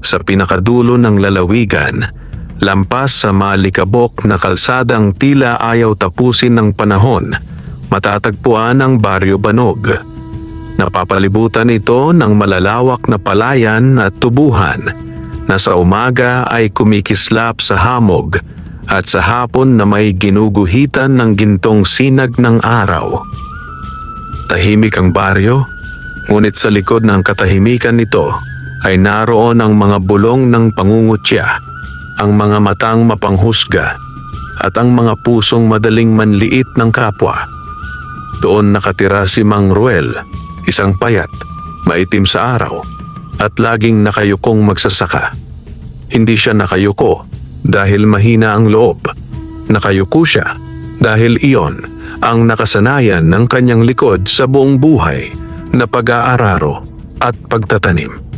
Sa pinakadulo ng lalawigan, lampas sa malikabok na kalsadang tila ayaw tapusin ng panahon, matatagpuan ang Baryo Banog. Napapalibutan ito ng malalawak na palayan at tubuhan na sa umaga ay kumikislap sa hamog at sa hapon na may ginuguhitan ng gintong sinag ng araw. Tahimik ang baryo, ngunit sa likod ng katahimikan nito ay naroon ang mga bulong ng pangungutya, ang mga matang mapanghusga at ang mga pusong madaling manliit ng kapwa. Doon nakatira si Mang Ruel, isang payat, maitim sa araw at laging nakayukong magsasaka. Hindi siya nakayuko dahil mahina ang loob. Nakayuko siya dahil iyon ang nakasanayan ng kanyang likod sa buong buhay na pag-aararo at pagtatanim.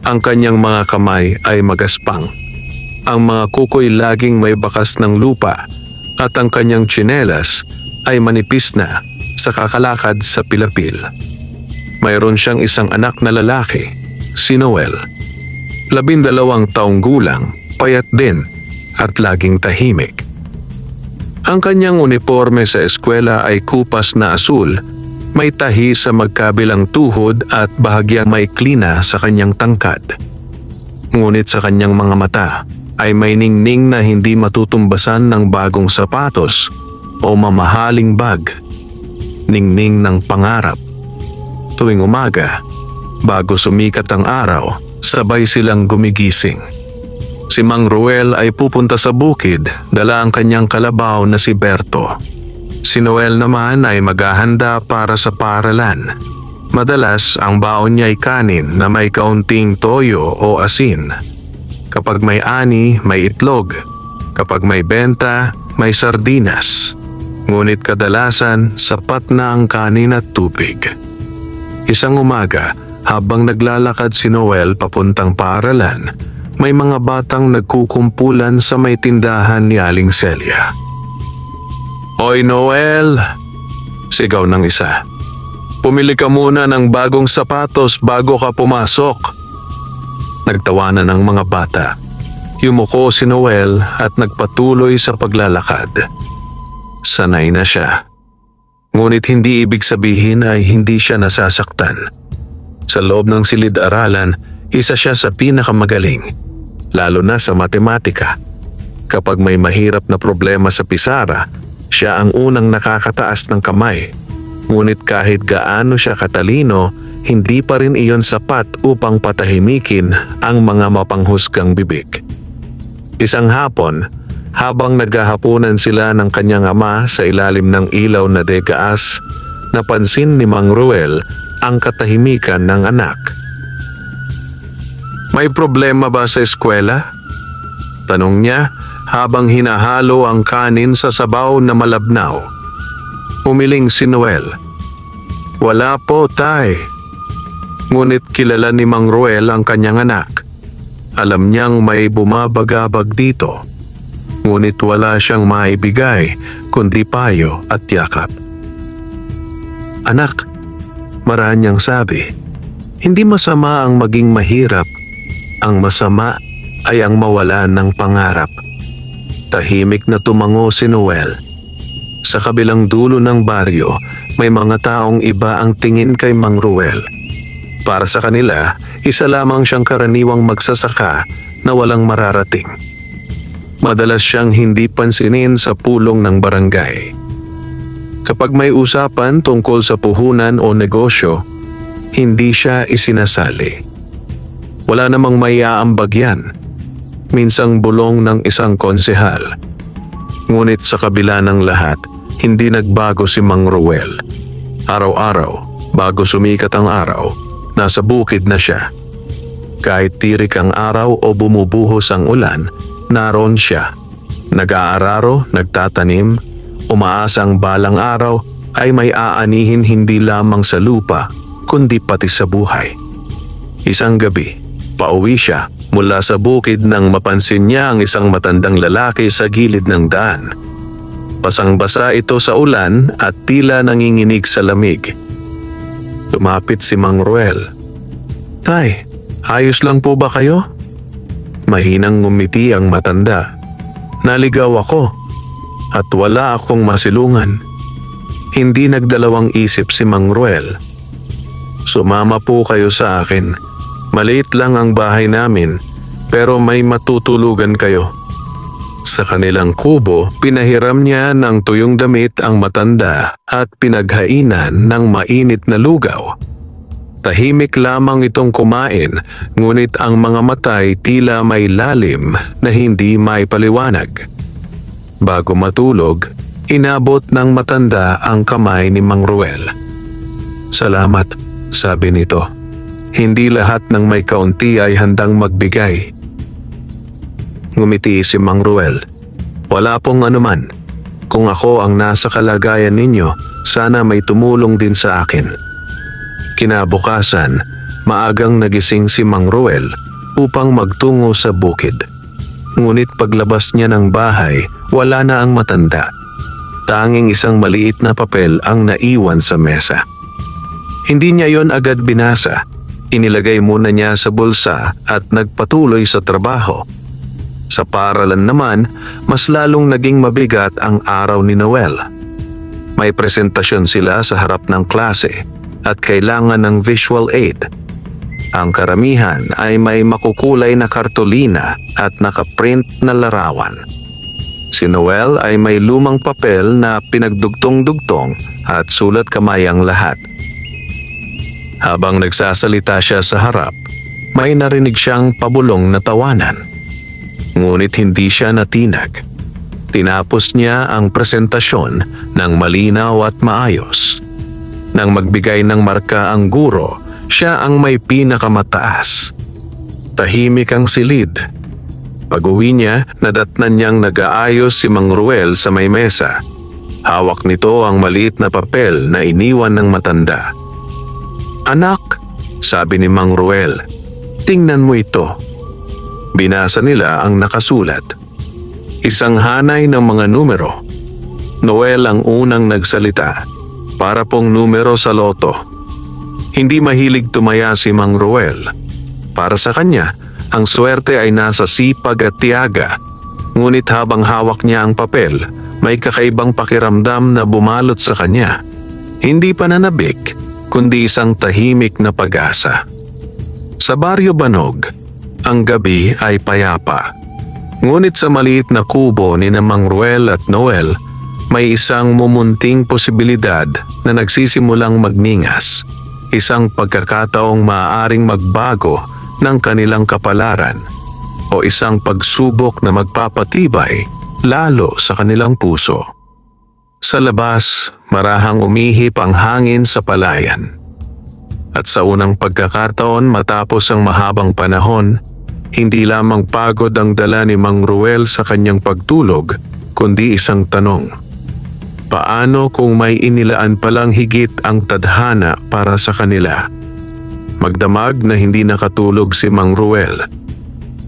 Ang kanyang mga kamay ay magaspang. Ang mga kuko'y laging may bakas ng lupa at ang kanyang tsinelas ay manipis na sa kakalakad sa pilapil. Mayroon siyang isang anak na lalaki, si Noel. 12 taong gulang, payat din at laging tahimik. Ang kanyang uniforme sa eskwela ay kupas na asul, may tahi sa magkabilang tuhod at bahagyang may klina sa kanyang tangkad. Ngunit sa kanyang mga mata ay may ningning na hindi matutumbasan ng bagong sapatos o mamahaling bag. Ningning ng pangarap. Tuwing umaga, bago sumikat ang araw, sabay silang gumigising. Si Mang Ruel ay pupunta sa bukid, dala ang kanyang kalabaw na si Berto. Si Noel naman ay maghahanda para sa paaralan. Madalas ang baon niya ay kanin na may kaunting toyo o asin. Kapag may ani, may itlog. Kapag may benta, may sardinas. Ngunit kadalasan, sapat na ang kanin at tubig. Isang umaga, habang naglalakad si Noel papuntang paaralan, may mga batang nagkukumpulan sa may tindahan ni Aling Celia. "Hoy Noel!" sigaw ng isa. "Pumili ka muna ng bagong sapatos bago ka pumasok." Nagtawanan ang mga bata. Yumuko si Noel at nagpatuloy sa paglalakad. Sanay na siya. Ngunit hindi ibig sabihin ay hindi siya nasasaktan. Sa loob ng silid-aralan, isa siya sa pinakamagaling, lalo na sa matematika. Kapag may mahirap na problema sa pisara, siya ang unang nakakataas ng kamay. Ngunit kahit gaano siya katalino, hindi pa rin iyon sapat upang patahimikin ang mga mapanghusgang bibig. Isang hapon, habang naghahapunan sila ng kanyang ama sa ilalim ng ilaw na degaas, napansin ni Mang Ruel ang katahimikan ng anak. "May problema ba sa eskwela?" tanong niya habang hinahalo ang kanin sa sabaw na malabnaw. Umiling si Noel. "Wala po, tay." Ngunit kilala ni Mang Ruel ang kanyang anak. Alam niyang may bumabagabag dito. Ngunit wala siyang maibigay kundi payo at yakap. "Anak," marahang niyang sabi, "hindi masama ang maging mahirap. Ang masama ay ang mawalan ng pangarap." Tahimik na tumango si Noel. Sa kabilang dulo ng baryo, may mga taong iba ang tingin kay Mang Ruel. Para sa kanila, isa lamang siyang karaniwang magsasaka na walang mararating. Madalas siyang hindi pansinin sa pulong ng barangay. Kapag may usapan tungkol sa puhunan o negosyo, hindi siya isinasali. Wala namang maiaambag yan. Minsang bulong ng isang konsehal. Ngunit sa kabila ng lahat, hindi nagbago si Mang Ruel. Araw-araw, bago sumikat ang araw, nasa bukid na siya. Kahit tirik ang araw o bumubuhos ang ulan, naroon siya. Nag-aararo, nagtatanim, umaasang balang araw ay may aanihin hindi lamang sa lupa, kundi pati sa buhay. Isang gabi, pauwi siya mula sa bukid nang mapansin niya ang isang matandang lalaki sa gilid ng daan. Basang-basa ito sa ulan at tila nanginginig sa lamig. Lumapit si Mang Ruel. "Tay, ayos lang po ba kayo?" Mahinang ngumiti ang matanda. Naligaw ako at wala akong masilungan. Hindi nagdalawang isip si Mang Ruel. Sumama po kayo sa akin. Maliit lang ang bahay namin pero may matutulugan kayo. Sa kanilang kubo, pinahiram niya ng tuyong damit ang matanda at pinaghainan ng mainit na lugaw. Tahimik lamang itong kumain, ngunit ang mga matay tila may lalim na hindi maipaliwanag. Bago matulog, inabot ng matanda ang kamay ni Mang Ruel. "Salamat," sabi nito. "Hindi lahat ng may kaunti ay handang magbigay." Ngumiti si Mang Ruel. "Wala pong anuman. Kung ako ang nasa kalagayan ninyo, sana may tumulong din sa akin." Kinabukasan, maagang nagising si Mang Ruel upang magtungo sa bukid. Ngunit paglabas niya ng bahay, wala na ang matanda. Tanging isang maliit na papel ang naiwan sa mesa. Hindi niya yon agad binasa. Inilagay muna niya sa bulsa at nagpatuloy sa trabaho. Sa paaralan naman, mas lalong naging mabigat ang araw ni Noel. May presentasyon sila sa harap ng klase at kailangan ng visual aid. Ang karamihan ay may makukulay na kartolina at nakaprint na larawan. Si Noel ay may lumang papel na pinagdugtong-dugtong at sulat kamay ang lahat. Habang nagsasalita siya sa harap, may narinig siyang pabulong na tawanan. Ngunit hindi siya natinag. Tinapos niya ang presentasyon ng malinaw at maayos. Nang magbigay ng marka ang guro, siya ang may pinakamataas. Tahimik ang silid. Pag-uwi niya, nadatnan niyang nag-aayos si Mang Ruel sa may mesa. Hawak nito ang maliit na papel na iniwan ng matanda. "Anak," sabi ni Mang Ruel, "tingnan mo ito." Binasa nila ang nakasulat. Isang hanay ng mga numero. Noel ang unang nagsalita. Para pong numero sa loto. Hindi mahilig tumaya si Mang Ruel. Para sa kanya, ang swerte ay nasa sipag at tiyaga. Ngunit habang hawak niya ang papel, may kakaibang pakiramdam na bumalot sa kanya. Hindi pananabik, kundi isang tahimik na pag-asa. Sa Baryo Banog, ang gabi ay payapa. Ngunit sa maliit na kubo ni Mang Ruel at Noel, may isang mumunting posibilidad na nagsisimulang magningas. Isang pagkakataong maaaring magbago ng kanilang kapalaran o isang pagsubok na magpapatibay lalo sa kanilang puso. Sa labas, marahang umihip ang hangin sa palayan. At sa unang pagkakataon matapos ang mahabang panahon, hindi lamang pagod ang dala ni Mang Ruel sa kanyang pagtulog, kundi isang tanong. Paano kung may inilaan palang higit ang tadhana para sa kanila? Magdamag na hindi nakatulog si Mang Ruel.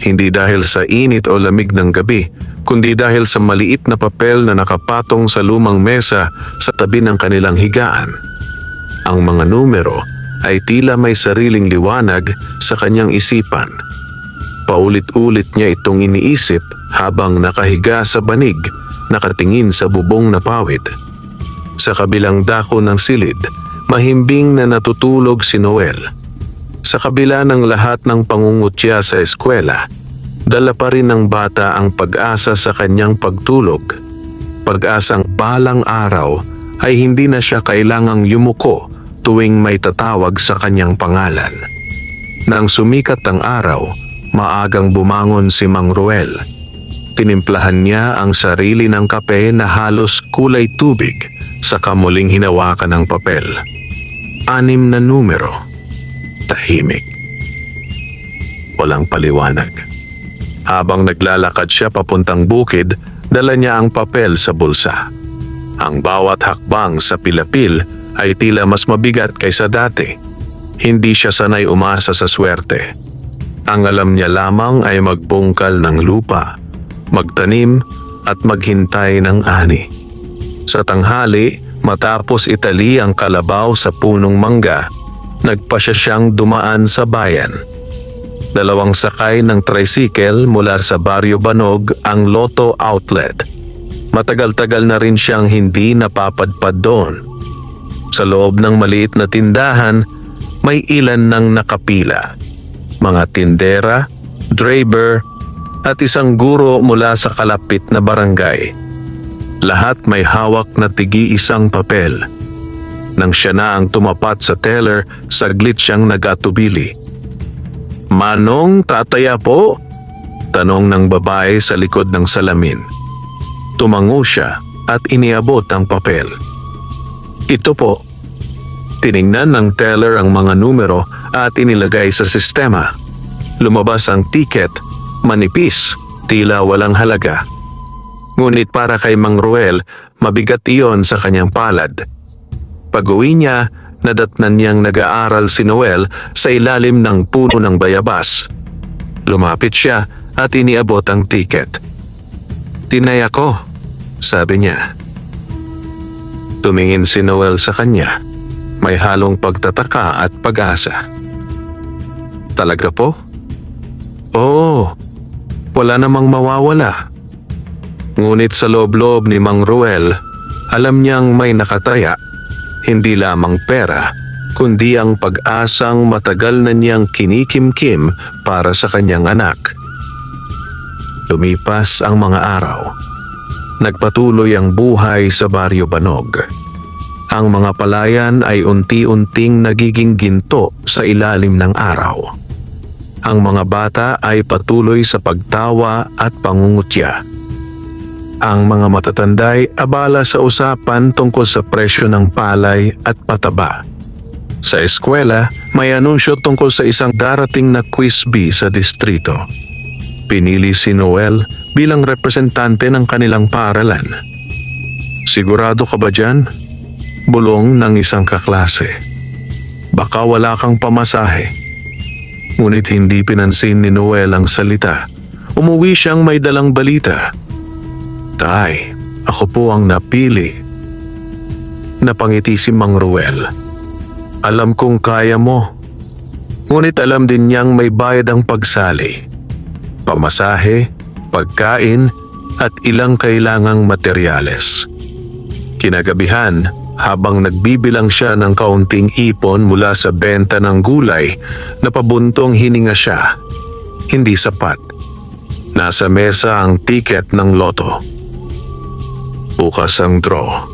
Hindi dahil sa init o lamig ng gabi, kundi dahil sa maliit na papel na nakapatong sa lumang mesa sa tabi ng kanilang higaan. Ang mga numero ay tila may sariling liwanag sa kanyang isipan. Paulit-ulit niya itong iniisip habang nakahiga sa banig, nakatingin sa bubong na pawid. Sa kabilang dako ng silid, mahimbing na natutulog si Noel. Sa kabila ng lahat ng pangungutya sa eskwela, dala pa rin ng bata ang pag-asa sa kanyang pagtulog. Pag-asang balang araw ay hindi na siya kailangang yumuko tuwing may tatawag sa kanyang pangalan. Nang sumikat ang araw, maagang bumangon si Mang Ruel. Tinimplahan niya ang sarili ng kape na halos kulay tubig sa kamuling hinawakan ng papel. 6 na numero. Tahimik. Walang paliwanag. Habang naglalakad siya papuntang bukid, dala niya ang papel sa bulsa. Ang bawat hakbang sa pilapil ay tila mas mabigat kaysa dati. Hindi siya sanay umasa sa swerte. Ang alam niya lamang ay magbungkal ng lupa, magtanim at maghintay ng ani. Sa tanghali, matapos itali ang kalabaw sa punong mangga, nagpasya siyang dumaan sa bayan. Dalawang sakay ng tricycle mula sa Baryo Banog ang Lotto Outlet. Matagal-tagal na rin siyang hindi napapadpad doon. Sa loob ng maliit na tindahan, may ilan nang nakapila. Mga tindera, driver, at isang guro mula sa kalapit na barangay. Lahat may hawak na tigi-isang papel. Nang siya na ang tumapat sa teller, saglit siyang nag-atubili. "Manong, tataya po?" tanong ng babae sa likod ng salamin. Tumango siya at iniabot ang papel. "Ito po." Tiningnan ng teller ang mga numero at inilagay sa sistema. Lumabas ang ticket, manipis, tila walang halaga. Ngunit para kay Mang Ruel, mabigat iyon sa kanyang palad. Pag-uwi niya, nadatnan niyang nag-aaral si Noel sa ilalim ng puno ng bayabas. Lumapit siya at iniabot ang ticket. "Tinaya ko," sabi niya. Tumingin si Noel sa kanya. May halong pagtataka at pag-asa. "Talaga po?" "Oo, wala namang mawawala." Ngunit sa loob-loob ni Mang Ruel, alam niyang may nakataya. Hindi lamang pera, kundi ang pag-asang matagal na niyang kinikimkim para sa kanyang anak. Lumipas ang mga araw. Nagpatuloy ang buhay sa Baryo Banog. Ang mga palayan ay unti-unting nagiging ginto sa ilalim ng araw. Ang mga bata ay patuloy sa pagtawa at pangungutya. Ang mga matatanda ay abala sa usapan tungkol sa presyo ng palay at pataba. Sa eskwela, may anunsyo tungkol sa isang darating na quiz bee sa distrito. Pinili si Noel bilang representante ng kanilang paaralan. "Sigurado ka ba dyan?" bulong ng isang kaklase. "Baka wala kang pamasahe." Ngunit hindi pinansin ni Noel ang salita. Umuwi siyang may dalang balita. "Tay, ako po ang napili." Napangiti si Mang Ruel. "Alam kong kaya mo." Ngunit alam din niyang may bayad ang pagsali. Pamasahe, pagkain, at ilang kailangang materyales. Kinagabihan, habang nagbibilang siya ng kaunting ipon mula sa benta ng gulay, napabuntong hininga siya. Hindi sapat. Nasa mesa ang tiket ng loto. Bukas ang draw.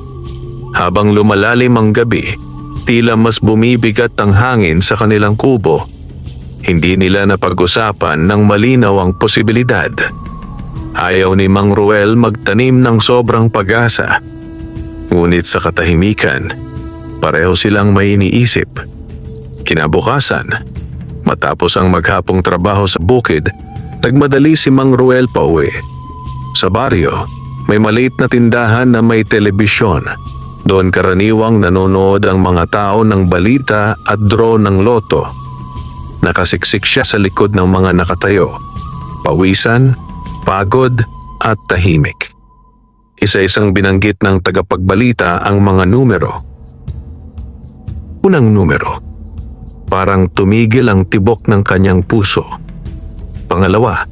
Habang lumalalim ang gabi, tila mas bumibigat ang hangin sa kanilang kubo. Hindi nila napag-usapan ng malinaw ang posibilidad. Ayaw ni Mang Ruel magtanim ng sobrang pag-asa. Ngunit sa katahimikan, pareho silang may iniisip. Kinabukasan, matapos ang maghapong trabaho sa bukid, nagmadali si Mang Ruel pauwi. Sa baryo, may maliit na tindahan na may telebisyon. Doon karaniwang nanonood ang mga tao ng balita at draw ng loto. Nakasiksik siya sa likod ng mga nakatayo. Pawisan, pagod at tahimik. Isa-isang binanggit ng tagapagbalita ang mga numero. Unang numero. Parang tumigil ang tibok ng kanyang puso. Pangalawa,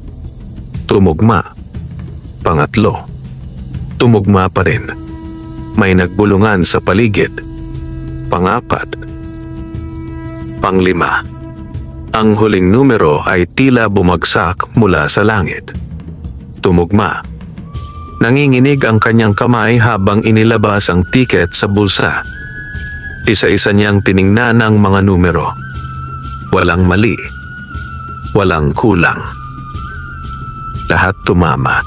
tumugma. Pangatlo, tumugma pa rin. May nagbulungan sa paligid. Pangapat. Panglima. Ang huling numero ay tila bumagsak mula sa langit. Tumugma. Nanginginig ang kanyang kamay habang inilabas ang tiket sa bulsa. Isa-isa niyang tiningnan ang mga numero. Walang mali. Walang kulang. Lahat tumama.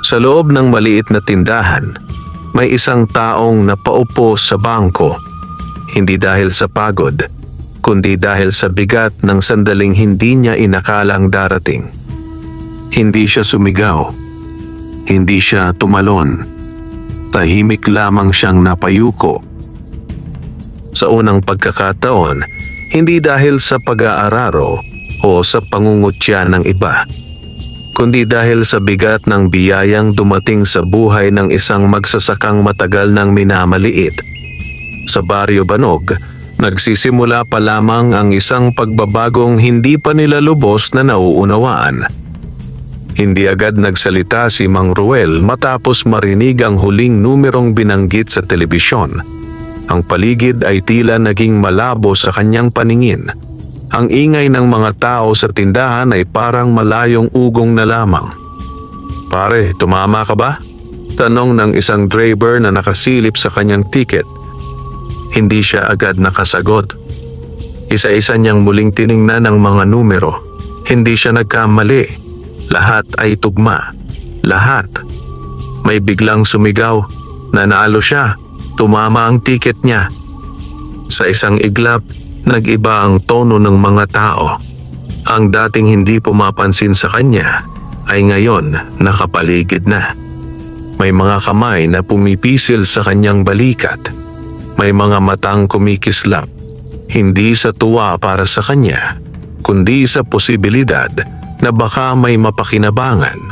Sa loob ng maliit na tindahan, may isang taong napaupo sa bangko. Hindi dahil sa pagod, kundi dahil sa bigat ng sandaling hindi niya inakalang darating. Hindi siya sumigaw. Hindi siya tumalon. Tahimik lamang siyang napayuko. Sa unang pagkakataon, hindi dahil sa pag-aararo o sa pangungutya ng iba, kundi dahil sa bigat ng biyayang dumating sa buhay ng isang magsasakang matagal nang minamaliit. Sa Baryo Banog, Nagsisimula pa lamang ang isang pagbabagong hindi pa nila lubos na nauunawaan. Hindi agad nagsalita si Mang Ruel matapos marinig ang huling numerong binanggit sa telebisyon. Ang paligid ay tila naging malabo sa kanyang paningin. Ang ingay ng mga tao sa tindahan ay parang malayong ugong na lamang. "Pare, tumama ka ba?" tanong ng isang driver na nakasilip sa kanyang ticket. Hindi siya agad nakasagot. Isa-isa niyang muling tiningnan ang mga numero. Hindi siya nagkamali. Lahat ay tugma. Lahat. May biglang sumigaw. Nanalo siya. Tumama ang ticket niya. Sa isang iglap, nag-iba ang tono ng mga tao. Ang dating hindi pumapansin sa kanya ay ngayon nakapaligid na. May mga kamay na pumipisil sa kanyang balikat. May mga matang kumikislap, hindi sa tuwa para sa kanya, kundi sa posibilidad na baka may mapakinabangan.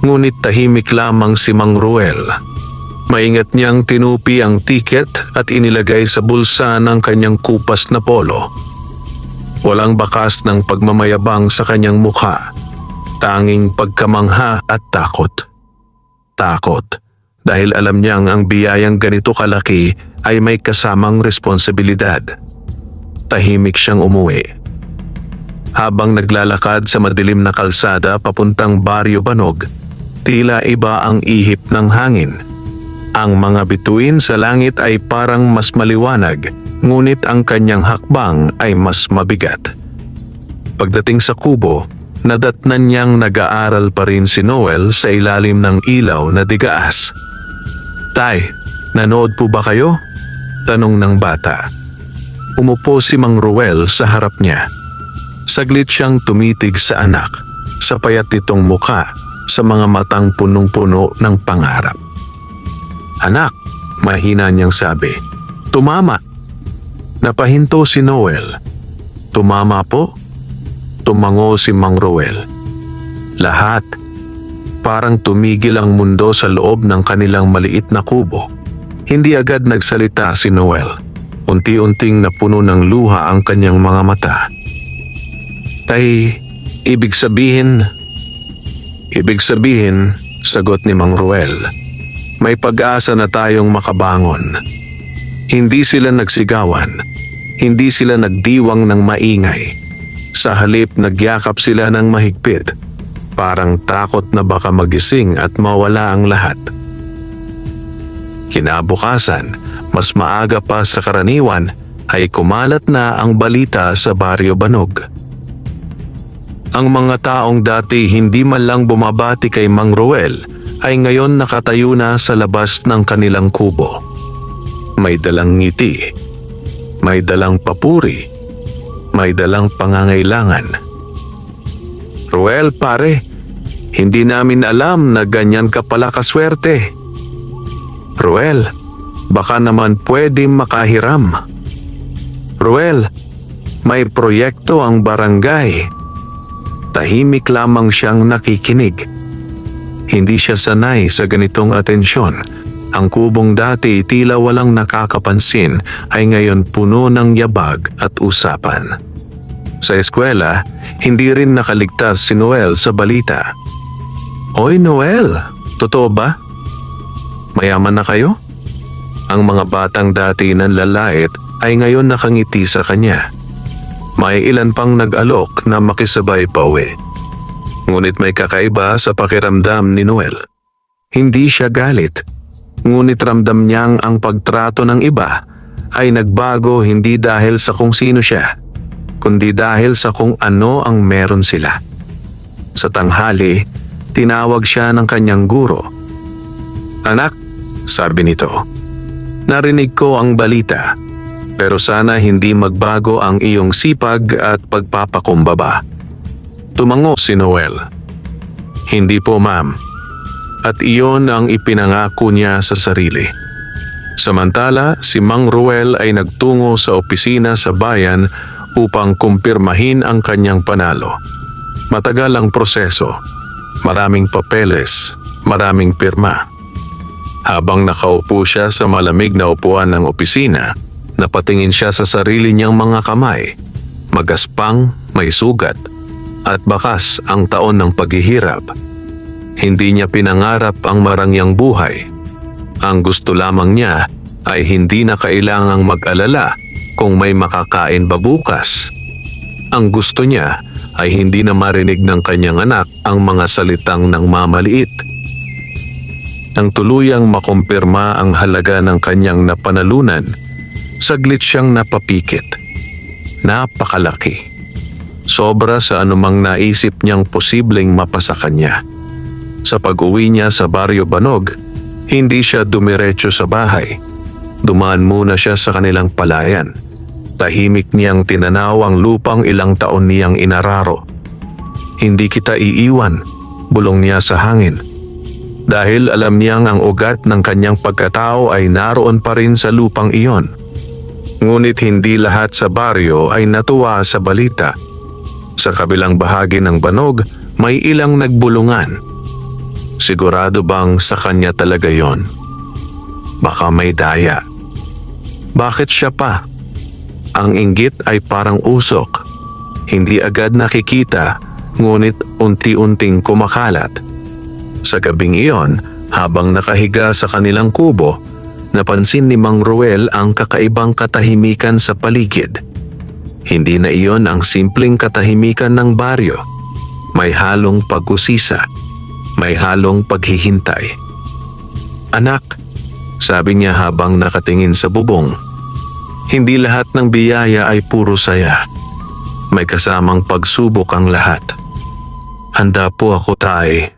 Ngunit tahimik lamang si Mang Ruel. Maingat niyang tinupi ang tiket at inilagay sa bulsa ng kanyang kupas na polo. Walang bakas ng pagmamayabang sa kanyang mukha, tanging pagkamangha at takot. Takot. Dahil alam niyang ang biyayang ganito kalaki ay may kasamang responsibilidad. Tahimik siyang umuwi. Habang naglalakad sa madilim na kalsada papuntang Baryo Banog, tila iba ang ihip ng hangin. Ang mga bituin sa langit ay parang mas maliwanag, ngunit ang kanyang hakbang ay mas mabigat. Pagdating sa kubo, nadatnan niyang nag-aaral pa rin si Noel sa ilalim ng ilaw na digaas. "Tay, nanood po ba kayo?" tanong ng bata. Umupo si Mang Ruel sa harap niya. Saglit siyang tumitig sa anak, sa payat nitong muka, sa mga matang punong-puno ng pangarap. "Anak," mahina niyang sabi, "tumama." Napahinto si Noel. "Tumama po?" Tumango si Mang Ruel. Lahat. Parang tumigil ang mundo sa loob ng kanilang maliit na kubo. Hindi agad nagsalita si Noel. Unti-unting napuno ng luha ang kanyang mga mata. "Tay, ibig sabihin, sagot ni Mang Ruel, may pag-asa na tayong makabangon." Hindi sila nagsigawan. Hindi sila nagdiwang ng maingay. Sa halip nagyakap sila ng mahigpit. Parang takot na baka magising at mawala ang lahat. Kinabukasan, mas maaga pa sa karaniwan, ay kumalat na ang balita sa Baryo Banog. Ang mga taong dati hindi man lang bumabati kay Mang Ruel ay ngayon nakatayo na sa labas ng kanilang kubo. May dalang ngiti, may dalang papuri, may dalang pangangailangan. "Ruel, pare, hindi namin alam na ganyan ka pala kaswerte. Ruel, baka naman pwedeng makahiram. Ruel, may proyekto ang barangay." Tahimik lamang siyang nakikinig. Hindi siya sanay sa ganitong atensyon. Ang kubong dati tila walang nakakapansin ay ngayon puno ng yabag at usapan. Sa eskwela, hindi rin nakaligtas si Noel sa balita. "Oy Noel, totoo ba? Mayaman na kayo?" Ang mga batang dati nanlalait ay ngayon nakangiti sa kanya. May ilan pang nag-alok na makisabay pa uwi. Ngunit may kakaiba sa pakiramdam ni Noel. Hindi siya galit, ngunit ramdam niyang ang pagtrato ng iba ay nagbago hindi dahil sa kung sino siya, kundi dahil sa kung ano ang meron sila. Sa tanghali, tinawag siya ng kanyang guro. "Anak," sabi nito, "narinig ko ang balita, pero sana hindi magbago ang iyong sipag at pagpapakumbaba." Tumango si Noel. "Hindi po, ma'am." At iyon ang ipinangako niya sa sarili. Samantala, si Mang Ruel ay nagtungo sa opisina sa bayan upang kumpirmahin ang kanyang panalo. Matagal ang proseso. Maraming papeles, maraming pirma. Habang nakaupo siya sa malamig na upuan ng opisina, Napatingin siya sa sarili niyang mga kamay. Magaspang, may sugat, at bakas ang taon ng paghihirap. Hindi niya pinangarap ang marangyang buhay. Ang gusto lamang niya ay hindi na kailangang mag-alala kung may makakain ba bukas. Ang gusto niya ay hindi na marinig ng kanyang anak ang mga salitang ng mamaliit. Nang tuluyang makumpirma ang halaga ng kanyang napanalunan, saglit siyang napapikit. Napakalaki. Sobra sa anumang naisip niyang posibleng mapasa kanya. Sa pag-uwi niya sa Baryo Banog, hindi siya dumiretso sa bahay. Dumaan muna siya sa kanilang palayan. Tahimik niyang tinanaw ang lupang ilang taon niyang inararo. Hindi kita iiwan, bulong niya sa hangin. Dahil alam niyang ang ugat ng kanyang pagkatao ay naroon pa rin sa lupang iyon. Ngunit hindi lahat sa baryo ay natuwa sa balita. Sa kabilang bahagi ng Banog, may ilang nagbulungan. Sigurado bang sa kanya talaga yon? Baka may daya. Bakit siya pa? Ang inggit ay parang usok. Hindi agad nakikita, ngunit unti-unting kumakalat. Sa gabing iyon, habang nakahiga sa kanilang kubo, napansin ni Mang Ruel ang kakaibang katahimikan sa paligid. Hindi na iyon ang simpleng katahimikan ng baryo. May halong pag-usisa. May halong paghihintay. "Anak," sabi niya habang nakatingin sa bubong. Hindi lahat ng biyaya ay puro saya. May kasamang pagsubok ang lahat. "Handa po ako, Tay,"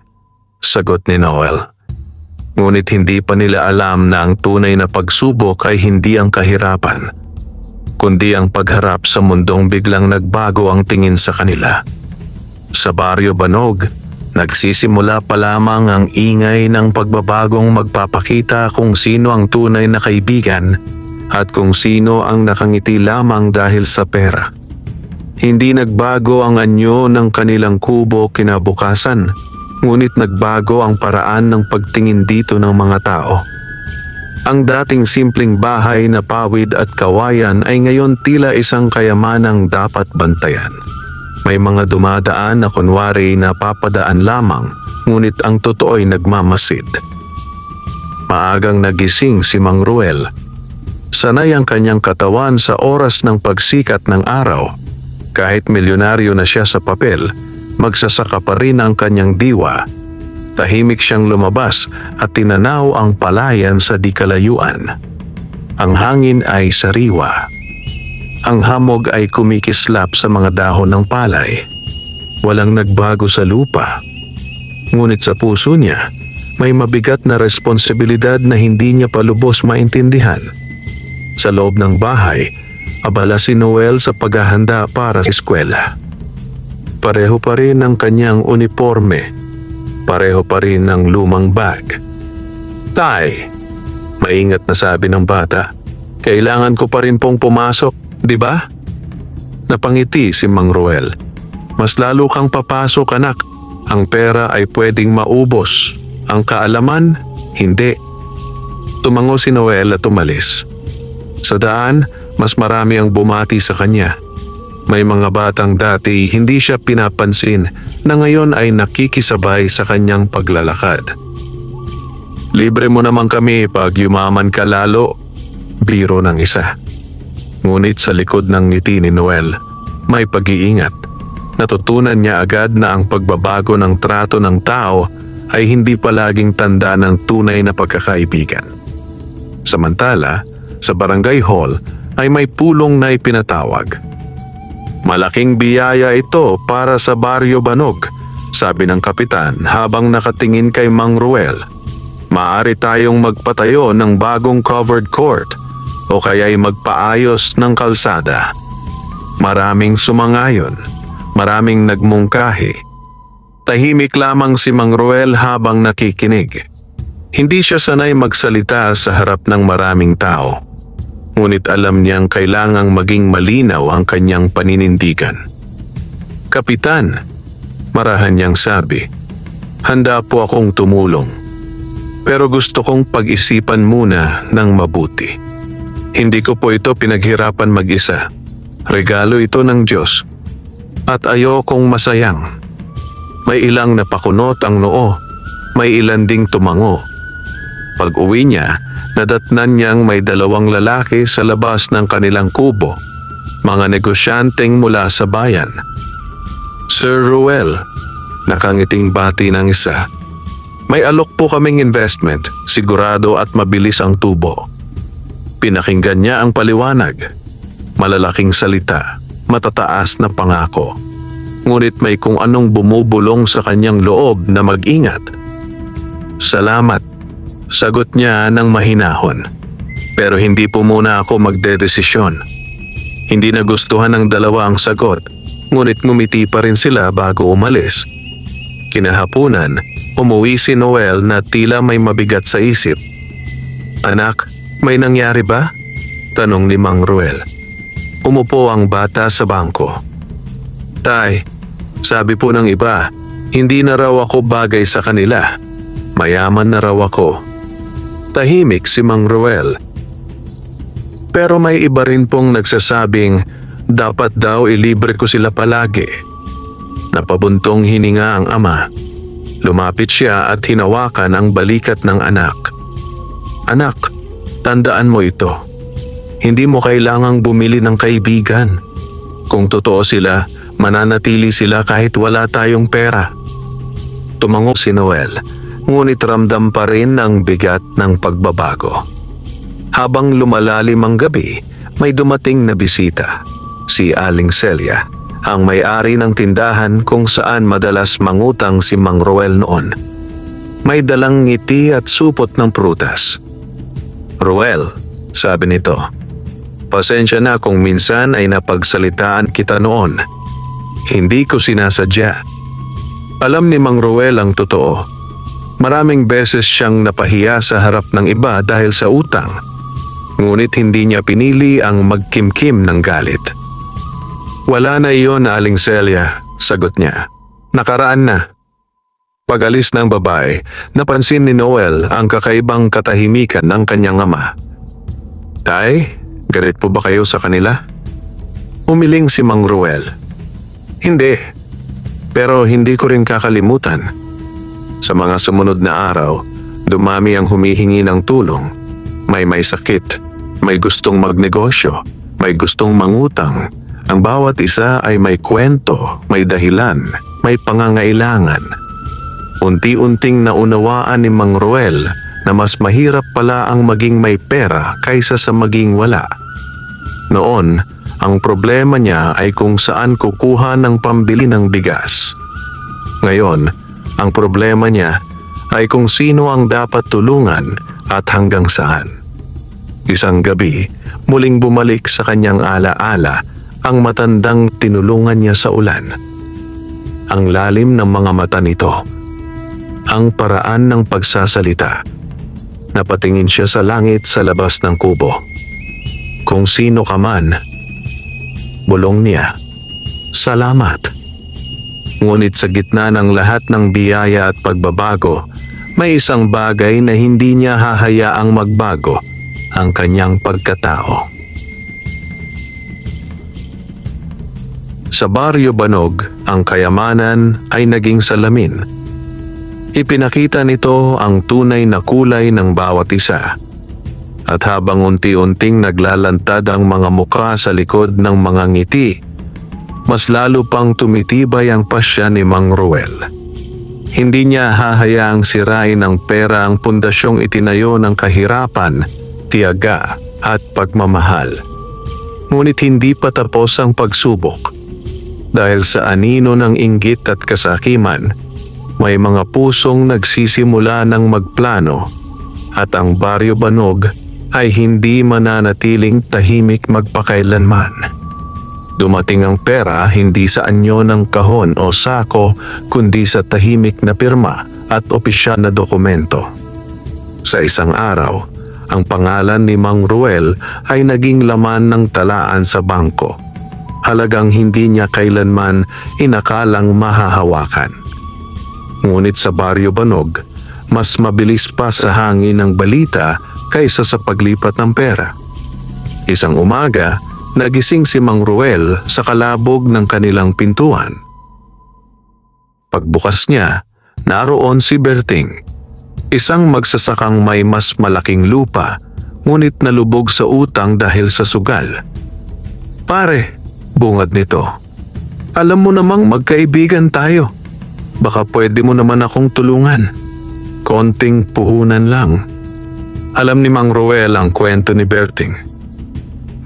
sagot ni Noel. Ngunit hindi pa nila alam na ang tunay na pagsubok ay hindi ang kahirapan, kundi ang pagharap sa mundong biglang nagbago ang tingin sa kanila. Sa Baryo Banog, nagsisimula pa lamang ang ingay ng pagbabagong magpapakita kung sino ang tunay na kaibigan at kung sino ang nakangiti lamang dahil sa pera. Hindi nagbago ang anyo ng kanilang kubo kinabukasan, ngunit nagbago ang paraan ng pagtingin dito ng mga tao. Ang dating simpleng bahay na pawid at kawayan ay ngayon tila isang kayamanang dapat bantayan. May mga dumadaan na kunwari napapadaan lamang, ngunit ang totoo'y nagmamasid. Maagang nagising si Mang Ruel. Sanay ang kanyang katawan sa oras ng pagsikat ng araw. Kahit milyonaryo na siya sa papel, magsasaka pa rin ang kanyang diwa. Tahimik siyang lumabas at tinanaw ang palayan sa di kalayuan. Ang hangin ay sariwa. Ang hamog ay kumikislap sa mga dahon ng palay. Walang nagbago sa lupa. Ngunit sa puso niya, may mabigat na responsibilidad na hindi niya pa lubos maintindihan. Sa loob ng bahay, abala si Noel sa paghahanda para sa eskwela. Pareho pa rin ang kanyang uniforme. Pareho pa rin ang lumang bag. "Tay," maingat na sabi ng bata, "kailangan ko pa rin pong pumasok, di ba?" Napangiti si Mang Ruel. "Mas lalo kang papasok, anak. Ang pera ay pwedeng maubos. Ang kaalaman, hindi." Tumango si Noel at umalis. Sa daan, mas marami ang bumati sa kanya. May mga batang dati hindi siya pinapansin na ngayon ay nakikisabay sa kanyang paglalakad. "Libre mo naman kami pag yumaman ka lalo," biro ng isa. Ngunit sa likod ng ngiti ni Noel, may pag-iingat. Natutunan niya agad na ang pagbabago ng trato ng tao ay hindi palaging tanda ng tunay na pagkakaibigan. Samantala, sa barangay hall ay may pulong na ipinatawag. "Malaking biyaya ito para sa Baryo Banog," sabi ng kapitan habang nakatingin kay Mang Ruel. "Maaari tayong magpatayo ng bagong covered court o kaya'y magpaayos ng kalsada." Maraming sumangayon, maraming nagmungkahi. Tahimik lamang si Mang Ruel habang nakikinig. Hindi siya sanay magsalita sa harap ng maraming tao. Ngunit alam niyang kailangang maging malinaw ang kanyang paninindigan. "Kapitan," marahan niyang sabi, "handa po akong tumulong. Pero gusto kong pag-isipan muna ng mabuti. Hindi ko po ito pinaghirapan mag-isa. Regalo ito ng Diyos. At ayokong masayang. May ilang napakunot ang noo, may ilan ding tumango. Pag uwi niya, nadatnan niyang may 2 lalaki sa labas ng kanilang kubo, mga negosyanteng mula sa bayan. Sir Ruel, nakangiting bati ng isa. May alok po kaming investment, sigurado at mabilis ang tubo. Pinakinggan niya ang paliwanag. Malalaking salita, matataas na pangako. Ngunit may kung anong bumubulong sa kanyang loob na mag-ingat. Salamat, sagot niya ng mahinahon. Pero hindi po muna ako magdedesisyon. Hindi nagustuhan ng dalawa ang sagot, ngunit ngumiti pa rin sila bago umalis. Kinahapunan, umuwi si Noel na tila may mabigat sa isip. Anak, may nangyari ba? Tanong ni Mang Ruel. Umupo ang bata sa bangko. Tay, sabi po ng iba, hindi na raw ako bagay sa kanila. Mayaman na raw ako. Tahimik si Mang Ruel. Pero may iba rin pong nagsasabing dapat daw ilibre ko sila palagi. Napabuntong hininga ang ama. Lumapit siya at hinawakan ang balikat ng anak. Anak, tandaan mo ito. Hindi mo kailangang bumili ng kaibigan. Kung totoo sila, mananatili sila kahit wala tayong pera. Tumango si Noel, ngunit ramdam pa rin ang bigat ng pagbabago. Habang lumalalim ang gabi, may dumating na bisita. Si Aling Celia, ang may-ari ng tindahan kung saan madalas mangutang si Mang Ruel noon. May dalang ngiti at supot ng prutas. Ruel, sabi nito, pasensya na kung minsan ay napagsalitaan kita noon. Hindi ko sinasadya. Alam ni Mang Ruel ang totoo. Maraming beses siyang napahiya sa harap ng iba dahil sa utang. Ngunit hindi niya pinili ang magkimkim ng galit. Wala na iyon, Aling Celia, sagot niya. Nakaraan na. Pag-alis ng babae, napansin ni Noel ang kakaibang katahimikan ng kanyang ama. Tay, galit po ba kayo sa kanila? Umiling si Mang Ruel. Hindi, pero hindi ko rin kakalimutan. Sa mga sumunod na araw, dumami ang humihingi ng tulong. May sakit, may gustong magnegosyo, may gustong mangutang. Ang bawat isa ay may kwento, may dahilan, may pangangailangan. Unti-unting naunawaan ni Mang Ruel na mas mahirap pala ang maging may pera kaysa sa maging wala. Noon, ang problema niya ay kung saan kukuha ng pambili ng bigas. Ngayon, ang problema niya ay kung sino ang dapat tulungan at hanggang saan. Isang gabi, muling bumalik sa kanyang alaala ang matandang tinulungan niya sa ulan. Ang lalim ng mga mata nito. Ang paraan ng pagsasalita. Napatingin siya sa langit sa labas ng kubo. Kung sino ka man, bulong niya, salamat. Ngunit sa gitna ng lahat ng biyaya at pagbabago, may isang bagay na hindi niya hahayaang magbago, ang kanyang pagkatao. Sa Baryo Banog, ang kayamanan ay naging salamin. Ipinakita nito ang tunay na kulay ng bawat isa. At habang unti-unting naglalantad ang mga mukha sa likod ng mga ngiti, mas lalo pang tumitibay ang pasya ni Mang Ruel. Hindi niya hahayaang sirain ng pera ang pundasyong itinayo ng kahirapan, tiyaga at pagmamahal. Ngunit hindi pa tapos ang pagsubok. Dahil sa anino ng inggit at kasakiman, may mga pusong nagsisimula ng magplano at ang Baryo Banog ay hindi mananatiling tahimik magpakailanman. Dumating ang pera hindi sa anyo ng kahon o sako kundi sa tahimik na pirma at opisyal na dokumento. Sa isang araw, ang pangalan ni Mang Ruel ay naging laman ng talaan sa bangko. Halagang hindi niya kailanman inakalang mahahawakan. Ngunit sa Baryo Banog, mas mabilis pa sa hangin ang balita kaysa sa paglipat ng pera. Isang umaga, nagising si Mang Ruel sa kalabog ng kanilang pintuan. Pagbukas niya, naroon si Berting, isang magsasakang may mas malaking lupa, ngunit nalubog sa utang dahil sa sugal. "Pare," bungad nito, "alam mo namang magkaibigan tayo. Baka pwede mo naman akong tulungan. Konting puhunan lang." Alam ni Mang Ruel ang kwento ni Berting.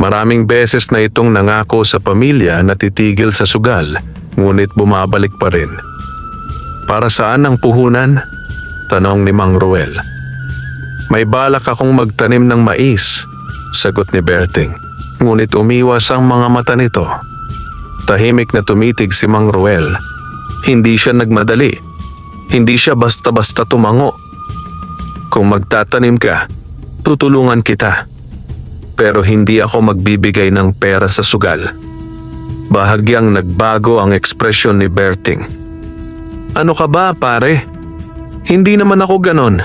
Maraming beses na itong nangako sa pamilya na titigil sa sugal, ngunit bumabalik pa rin. "Para saan ang puhunan?" tanong ni Mang Ruel. "May balak akong magtanim ng mais," sagot ni Berting. Ngunit umiwas ang mga mata nito. Tahimik na tumitig si Mang Ruel. Hindi siya nagmadali. Hindi siya basta-basta tumango. "Kung magtatanim ka, tutulungan kita. Pero hindi ako magbibigay ng pera sa sugal." Bahagyang nagbago ang ekspresyon ni Berting. "Ano ka ba, pare? Hindi naman ako ganon."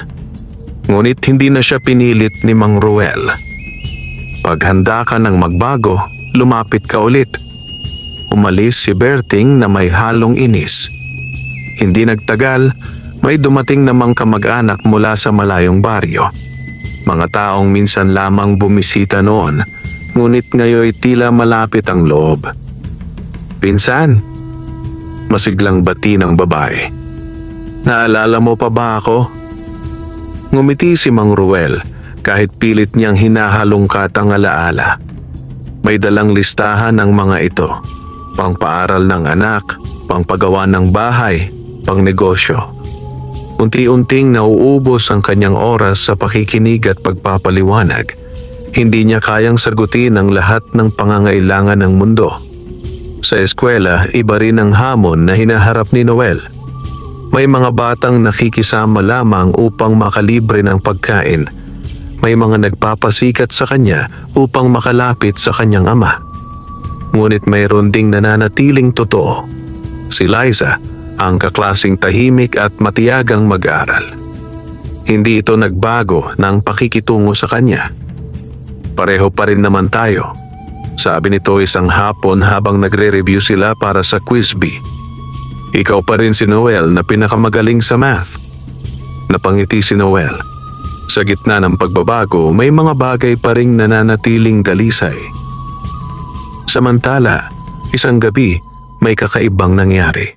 Ngunit hindi na siya pinilit ni Mang Ruel. "Paghanda ka ng magbago, lumapit ka ulit." Umalis si Berting na may halong inis. Hindi nagtagal, may dumating namang kamag-anak mula sa malayong baryo. Mga taong minsan lamang bumisita noon, ngunit ngayon tila malapit ang loob. "Pinsan," masiglang bati ng babae. "Naalala mo pa ba ako?" Ngumiti si Mang Ruel kahit pilit niyang hinahalungkat ang alaala. May dalang listahan ang mga ito. Pangpaaral ng anak, pangpagawa ng bahay, pangnegosyo. Unti-unting nauubos ang kanyang oras sa pakikinig at pagpapaliwanag. Hindi niya kayang sagutin ang lahat ng pangangailangan ng mundo. Sa eskwela, iba rin ang hamon na hinaharap ni Noel. May mga batang nakikisama lamang upang makalibre ng pagkain. May mga nagpapasikat sa kanya upang makalapit sa kanyang ama. Ngunit mayroon ding nananatiling totoo. Si Liza, ang kaklasing tahimik at matiyagang mag-aral. Hindi ito nagbago ng pakikitungo sa kanya. "Pareho pa rin naman tayo," sabi nito isang hapon habang nagre-review sila para sa quiz bee. "Ikaw pa rin si Noel na pinakamagaling sa math." Napangiti si Noel. Sa gitna ng pagbabago, may mga bagay pa ring nananatiling dalisay. Samantala, isang gabi, may kakaibang nangyari.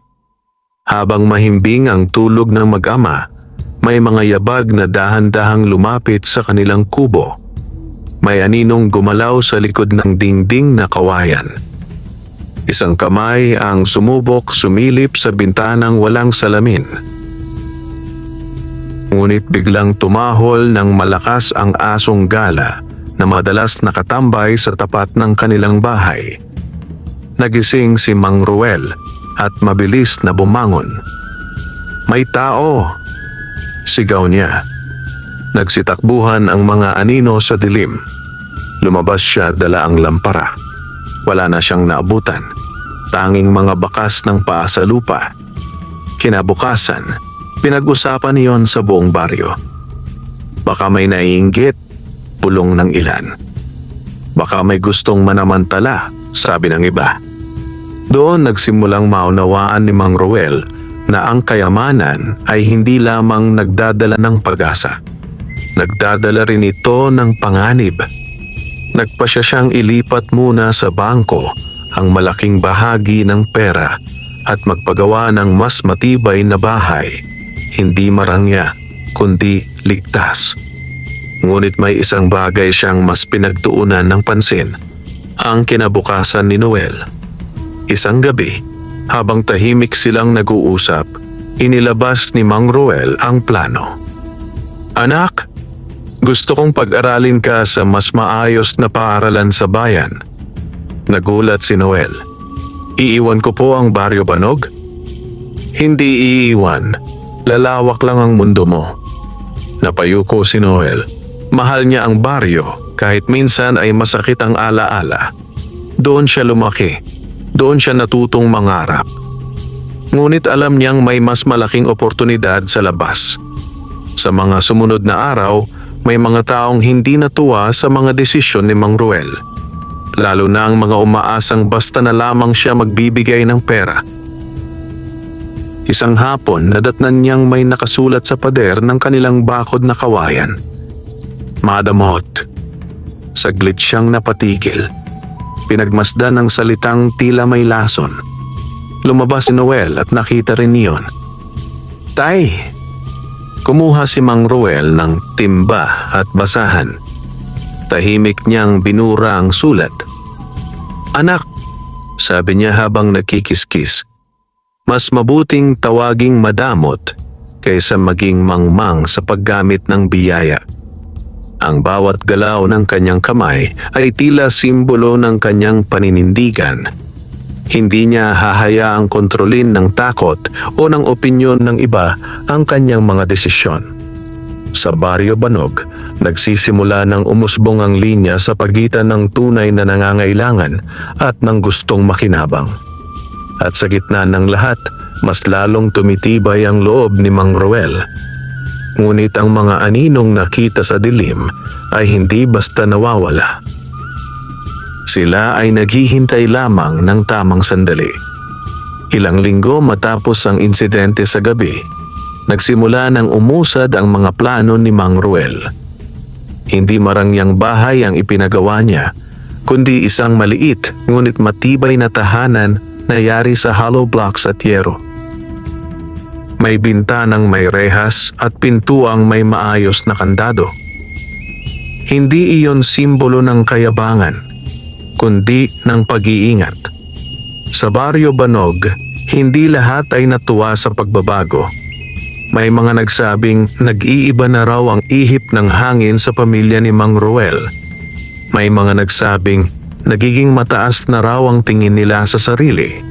Habang mahimbing ang tulog ng mag-ama, may mga yabag na dahan-dahang lumapit sa kanilang kubo. May aninong gumalaw sa likod ng dingding na kawayan. Isang kamay ang sumubok sumilip sa bintanang walang salamin. Ngunit biglang tumahol ng malakas ang asong gala na madalas nakatambay sa tapat ng kanilang bahay. Nagising si Mang Ruel at mabilis na bumangon. "May tao!" sigaw niya. Nagsitakbuhan ang mga anino sa dilim. Lumabas siya dala ang lampara. Wala na siyang naabutan. Tanging mga bakas ng paa sa lupa. Kinabukasan, pinag-usapan niyon sa buong baryo. Baka may naiinggit, pulong ng ilan. Baka may gustong manamantala, sabi ng iba. Doon nagsimulang maunawaan ni Mang Ruel na ang kayamanan ay hindi lamang nagdadala ng pag-asa. Nagdadala rin ito ng panganib. Nagpasya siyang ilipat muna sa bangko ang malaking bahagi ng pera at magpagawa ng mas matibay na bahay. Hindi marangya, kundi ligtas. Ngunit may isang bagay siyang mas pinagtuunan ng pansin. Ang kinabukasan ni Noel. Isang gabi, habang tahimik silang nag-uusap, inilabas ni Mang Ruel ang plano. "Anak, gusto kong pag-aralin ka sa mas maayos na paaralan sa bayan." Nagulat si Noel. "Iiwan ko po ang Baryo Banog?" "Hindi iiwan. Lalawak lang ang mundo mo." Napayuko si Noel. Mahal niya ang baryo kahit minsan ay masakit ang alaala. Doon siya lumaki. Doon siya natutong mangarap. Ngunit alam niyang may mas malaking oportunidad sa labas. Sa mga sumunod na araw, may mga taong hindi natuwa sa mga desisyon ni Mang Ruel. Lalo na ang mga umaasang basta na lamang siya magbibigay ng pera. Isang hapon, nadatnan niyang may nakasulat sa pader ng kanilang bakod na kawayan. Madamot. Saglit siyang napatigil. Pinagmasdan ng salitang tila may lason. Lumabas si Noel at nakita rin niyon. Tay! Kumuha si Mang Ruel ng timba at basahan. Tahimik niyang binura ang sulat. Anak, sabi niya habang nagkikiskis, mas mabuting tawaging madamot kaysa maging mangmang sa paggamit ng biyaya. Ang bawat galaw ng kanyang kamay ay tila simbolo ng kanyang paninindigan. Hindi niya hahayaang kontrolin ng takot o ng opinyon ng iba ang kanyang mga desisyon. Sa Baryo Banog, nagsisimula ng umusbong ang linya sa pagitan ng tunay na nangangailangan at ng gustong makinabang. At sa gitna ng lahat, mas lalong tumitibay ang loob ni Mang Ruel. Ngunit ang mga aninong nakita sa dilim ay hindi basta nawawala. Sila ay naghihintay lamang ng tamang sandali. Ilang linggo matapos ang insidente sa gabi, nagsimula ng umusad ang mga plano ni Mang Ruel. Hindi marangyang bahay ang ipinagawa niya, kundi isang maliit ngunit matibay na tahanan na yari sa hollow blocks at yero. May bintanang may rehas at pintuang may maayos na kandado. Hindi iyon simbolo ng kayabangan, kundi ng pag-iingat. Sa Baryo Banog, hindi lahat ay natuwa sa pagbabago. May mga nagsabing nag-iiba na raw ang ihip ng hangin sa pamilya ni Mang Ruel. May mga nagsabing nagiging mataas na raw ang tingin nila sa sarili.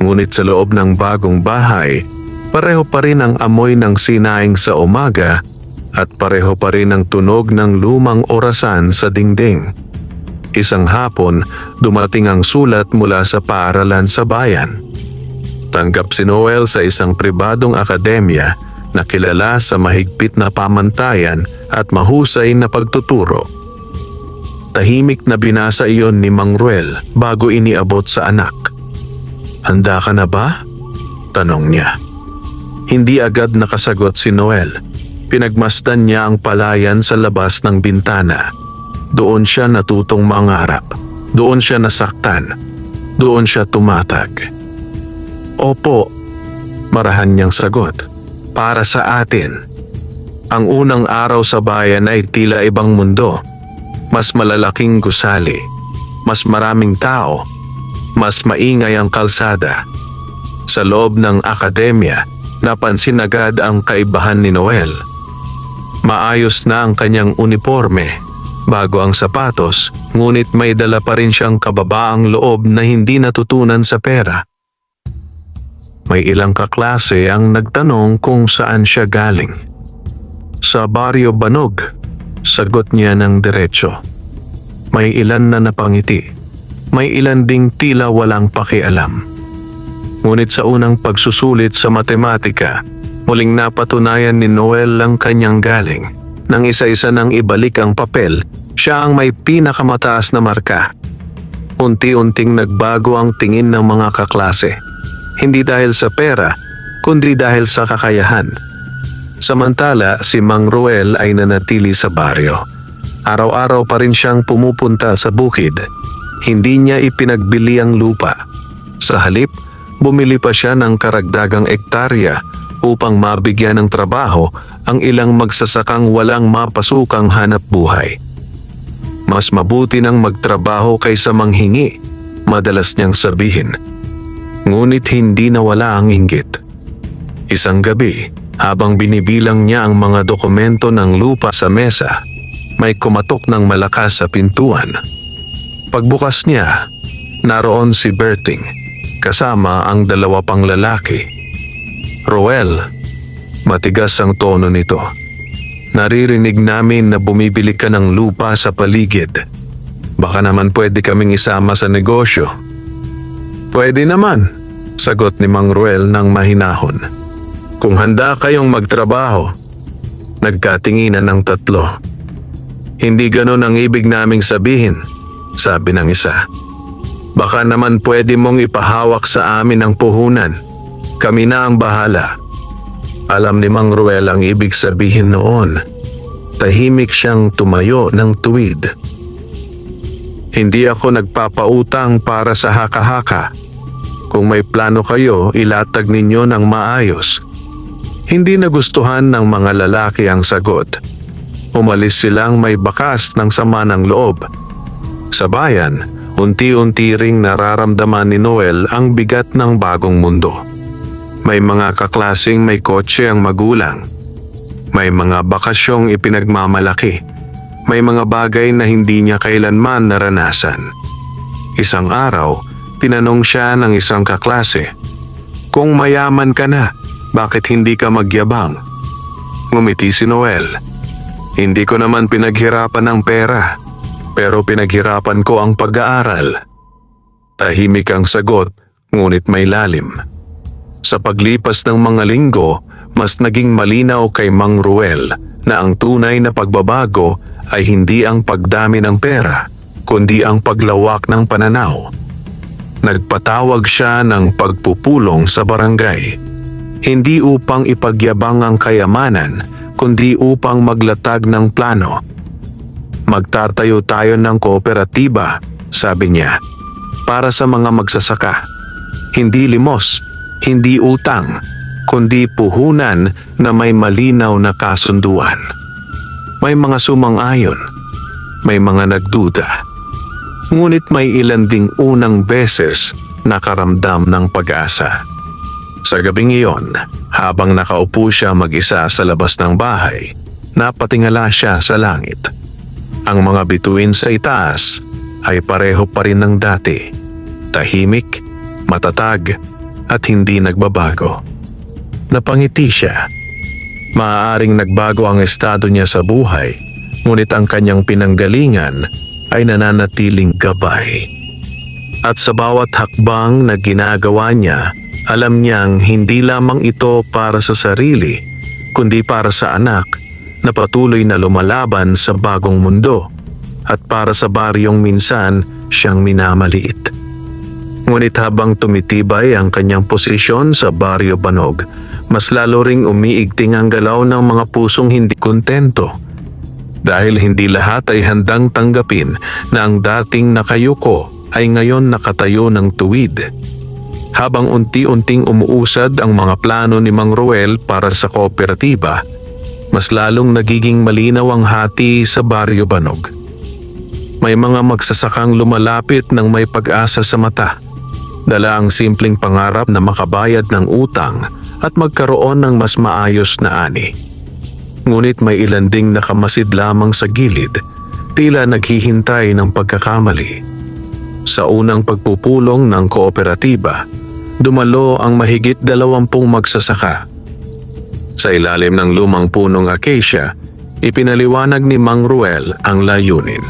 Ngunit sa loob ng bagong bahay, pareho pa rin ang amoy ng sinaing sa umaga at pareho pa rin ang tunog ng lumang orasan sa dingding. Isang hapon, dumating ang sulat mula sa paaralan sa bayan. Tanggap si Noel sa isang pribadong akademya na kilala sa mahigpit na pamantayan at mahusay na pagtuturo. Tahimik na binasa iyon ni Mang Ruel bago iniabot sa anak. Handa ka na ba? Tanong niya. Hindi agad nakasagot si Noel. Pinagmasdan niya ang palayan sa labas ng bintana. Doon siya natutong mangarap. Doon siya nasaktan. Doon siya tumatag. Opo, marahan niyang sagot. Para sa atin. Ang unang araw sa bayan ay tila ibang mundo. Mas malalaking gusali. Mas maraming tao. Mas maingay ang kalsada. Sa loob ng akademya, napansin agad ang kaibahan ni Noel. Maayos na ang kanyang uniforme. Bago ang sapatos, ngunit may dala pa rin siyang kababaang loob na hindi natutunan sa pera. May ilang kaklase ang nagtanong kung saan siya galing. Sa Baryo Banog, sagot niya ng diretsyo. May ilan na napangiti. May ilan ding tila walang pakialam. Ngunit sa unang pagsusulit sa matematika, muling napatunayan ni Noel ang kanyang galing. Nang isa-isa nang ibalik ang papel, siya ang may pinakamataas na marka. Unti-unting nagbago ang tingin ng mga kaklase. Hindi dahil sa pera, kundi dahil sa kakayahan. Samantala, si Mang Ruel ay nanatili sa baryo. Araw-araw pa rin siyang pumupunta sa bukid. Hindi niya ipinagbili ang lupa. Sa halip, bumili pa siya ng karagdagang ektarya upang mabigyan ng trabaho ang ilang magsasakang walang mapasukang hanap buhay. Mas mabuti nang magtrabaho kaysa manghingi, madalas niyang sabihin. Ngunit hindi nawala ang inggit. Isang gabi, habang binibilang niya ang mga dokumento ng lupa sa mesa, may kumatok ng malakas sa pintuan. Pagbukas niya, naroon si Berting, kasama ang dalawa pang lalaki. Ruel, matigas ang tono nito. Naririnig namin na bumibili ka ng lupa sa paligid. Baka naman pwede kaming isama sa negosyo. Pwede naman, sagot ni Mang Ruel ng mahinahon. Kung handa kayong magtrabaho. Nagkatinginan ng tatlo. Hindi ganon ang ibig naming sabihin, sabi ng isa. Baka naman pwede mong ipahawak sa amin ang puhunan. Kami na ang bahala. Alam ni Mang Ruel ang ibig sabihin noon. Tahimik siyang tumayo ng tuwid. Hindi ako nagpapautang para sa haka-haka. Kung may plano kayo, ilatag ninyo ng maayos. Hindi nagustuhan ng mga lalaki ang sagot. Umalis silang may bakas ng sama ng loob. Sa bayan, unti-unti ring nararamdaman ni Noel ang bigat ng bagong mundo. May mga kaklasing may kotse ang magulang. May mga bakasyong ipinagmamalaki. May mga bagay na hindi niya kailanman naranasan. Isang araw, tinanong siya ng isang kaklase, "Kung mayaman ka na, bakit hindi ka magyabang?" Ngumiti si Noel. "Hindi ko naman pinaghirapan ng pera, pero pinaghirapan ko ang pag-aaral." Tahimik ang sagot, ngunit may lalim. Sa paglipas ng mga linggo, mas naging malinaw kay Mang Ruel na ang tunay na pagbabago ay hindi ang pagdami ng pera, kundi ang paglawak ng pananaw. Nagpatawag siya ng pagpupulong sa barangay. Hindi upang ipagyabang ang kayamanan, kundi upang maglatag ng plano. "Magtatayo tayo ng kooperatiba," sabi niya, "para sa mga magsasaka. Hindi limos, hindi utang, kundi puhunan na may malinaw na kasunduan." May mga sumang-ayon, may mga nagduda. Ngunit may ilan ding unang beses nakaramdam ng pag-asa. Sa gabing iyon, habang nakaupo siya mag-isa sa labas ng bahay, napatingala siya sa langit. Ang mga bituin sa itaas ay pareho pa rin ng dati. Tahimik, matatag, at hindi nagbabago. Napangiti siya. Maaaring nagbago ang estado niya sa buhay, ngunit ang kanyang pinanggalingan ay nananatiling gabay. At sa bawat hakbang na ginagawa niya, alam niyang hindi lamang ito para sa sarili, kundi para sa anak na patuloy na lumalaban sa bagong mundo at para sa baryong minsan siyang minamaliit. Ngunit habang tumitibay ang kanyang posisyon sa Baryo Banog, mas lalo ring umiigting ang galaw ng mga pusong hindi kontento. Dahil hindi lahat ay handang tanggapin na ang dating nakayuko ay ngayon nakatayo ng tuwid. Habang unti-unting umuusad ang mga plano ni Mang Ruel para sa kooperatiba, mas lalong nagiging malinaw ang hati sa Baryo Banog. May mga magsasakang lumalapit ng may pag-asa sa mata. Dala ang simpleng pangarap na makabayad ng utang at magkaroon ng mas maayos na ani. Ngunit may ilan ding nakamasid lamang sa gilid, tila naghihintay ng pagkakamali. Sa unang pagpupulong ng kooperatiba, dumalo ang mahigit 20 magsasaka. Sa ilalim ng lumang punong acacia, ipinaliwanag ni Mang Ruel ang layunin.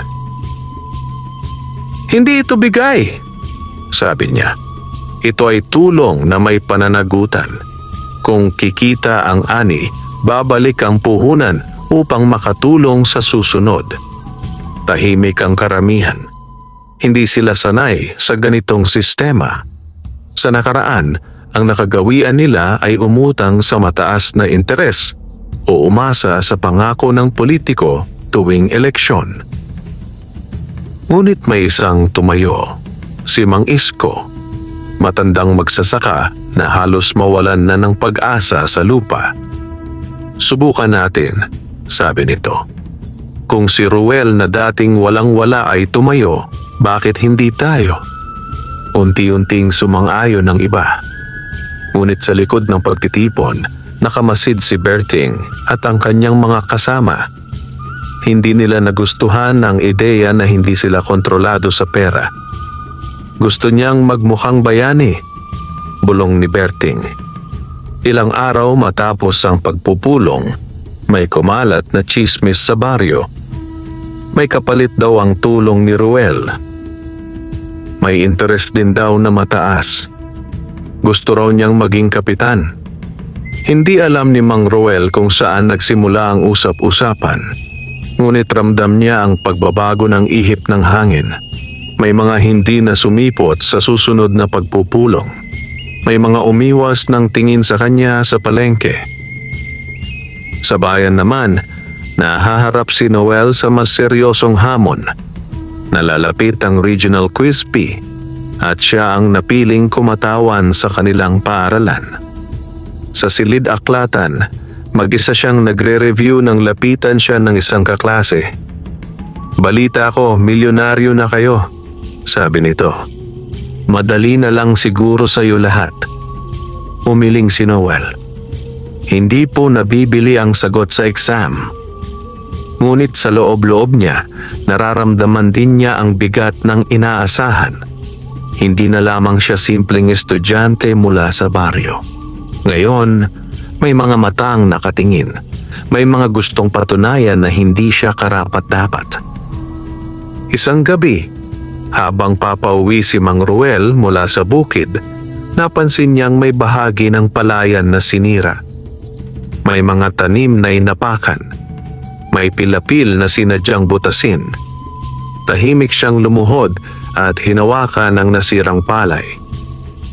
"Hindi ito bigay," sabi niya. "Ito ay tulong na may pananagutan. Kung kikita ang ani, babalik ang puhunan upang makatulong sa susunod." Tahimik ang karamihan. Hindi sila sanay sa ganitong sistema. Sa nakaraan, ang nakagawian nila ay umutang sa mataas na interes o umasa sa pangako ng politiko tuwing eleksyon. Ngunit may isang tumayo, si Mang Isko, matandang magsasaka na halos mawalan na ng pag-asa sa lupa. "Subukan natin," sabi nito. "Kung si Ruel na dating walang-wala ay tumayo, bakit hindi tayo?" Unti-unting sumang-ayon ng iba. Ngunit sa likod ng pagtitipon, nakamasid si Berting at ang kanyang mga kasama. Hindi nila nagustuhan ang ideya na hindi sila kontrolado sa pera. Gusto niyang magmukhang bayani, bulong ni Berting. Ilang araw matapos ang pagpupulong, may kumalat na tsismis sa baryo. May kapalit daw ang tulong ni Ruel. May interes din daw na mataas. Gusto raw niyang maging kapitan. Hindi alam ni Mang Roel kung saan nagsimula ang usap-usapan. Ngunit ramdam niya ang pagbabago ng ihip ng hangin. May mga hindi na sumipot sa susunod na pagpupulong. May mga umiwas ng tingin sa kanya sa palengke. Sa bayan naman, nahaharap si Noel sa mas seryosong hamon. Nalalapit ang Regional Quiz Bee at siya ang napiling kumatawan sa kanilang paaralan. Sa silid aklatan, mag-isa siyang nagre-review ng lapitan siya ng isang kaklase. "Balita ko, milyonaryo na kayo," sabi nito. "Madali na lang siguro sa iyo lahat." Umiling si Noel. Hindi po nabibili ang sagot sa exam. Ngunit sa loob-loob niya, nararamdaman din niya ang bigat ng inaasahan. Hindi na lamang siya simpleng estudyante mula sa baryo. Ngayon, may mga matang nakatingin. May mga gustong patunayan na hindi siya karapat-dapat. Isang gabi, habang papauwi si Mang Roel mula sa bukid, napansin niyang may bahagi ng palayan na sinira. May mga tanim na inapakan. May pilapil na sinadyang butasin. Tahimik siyang lumuhod at hinawakan ang nasirang palay.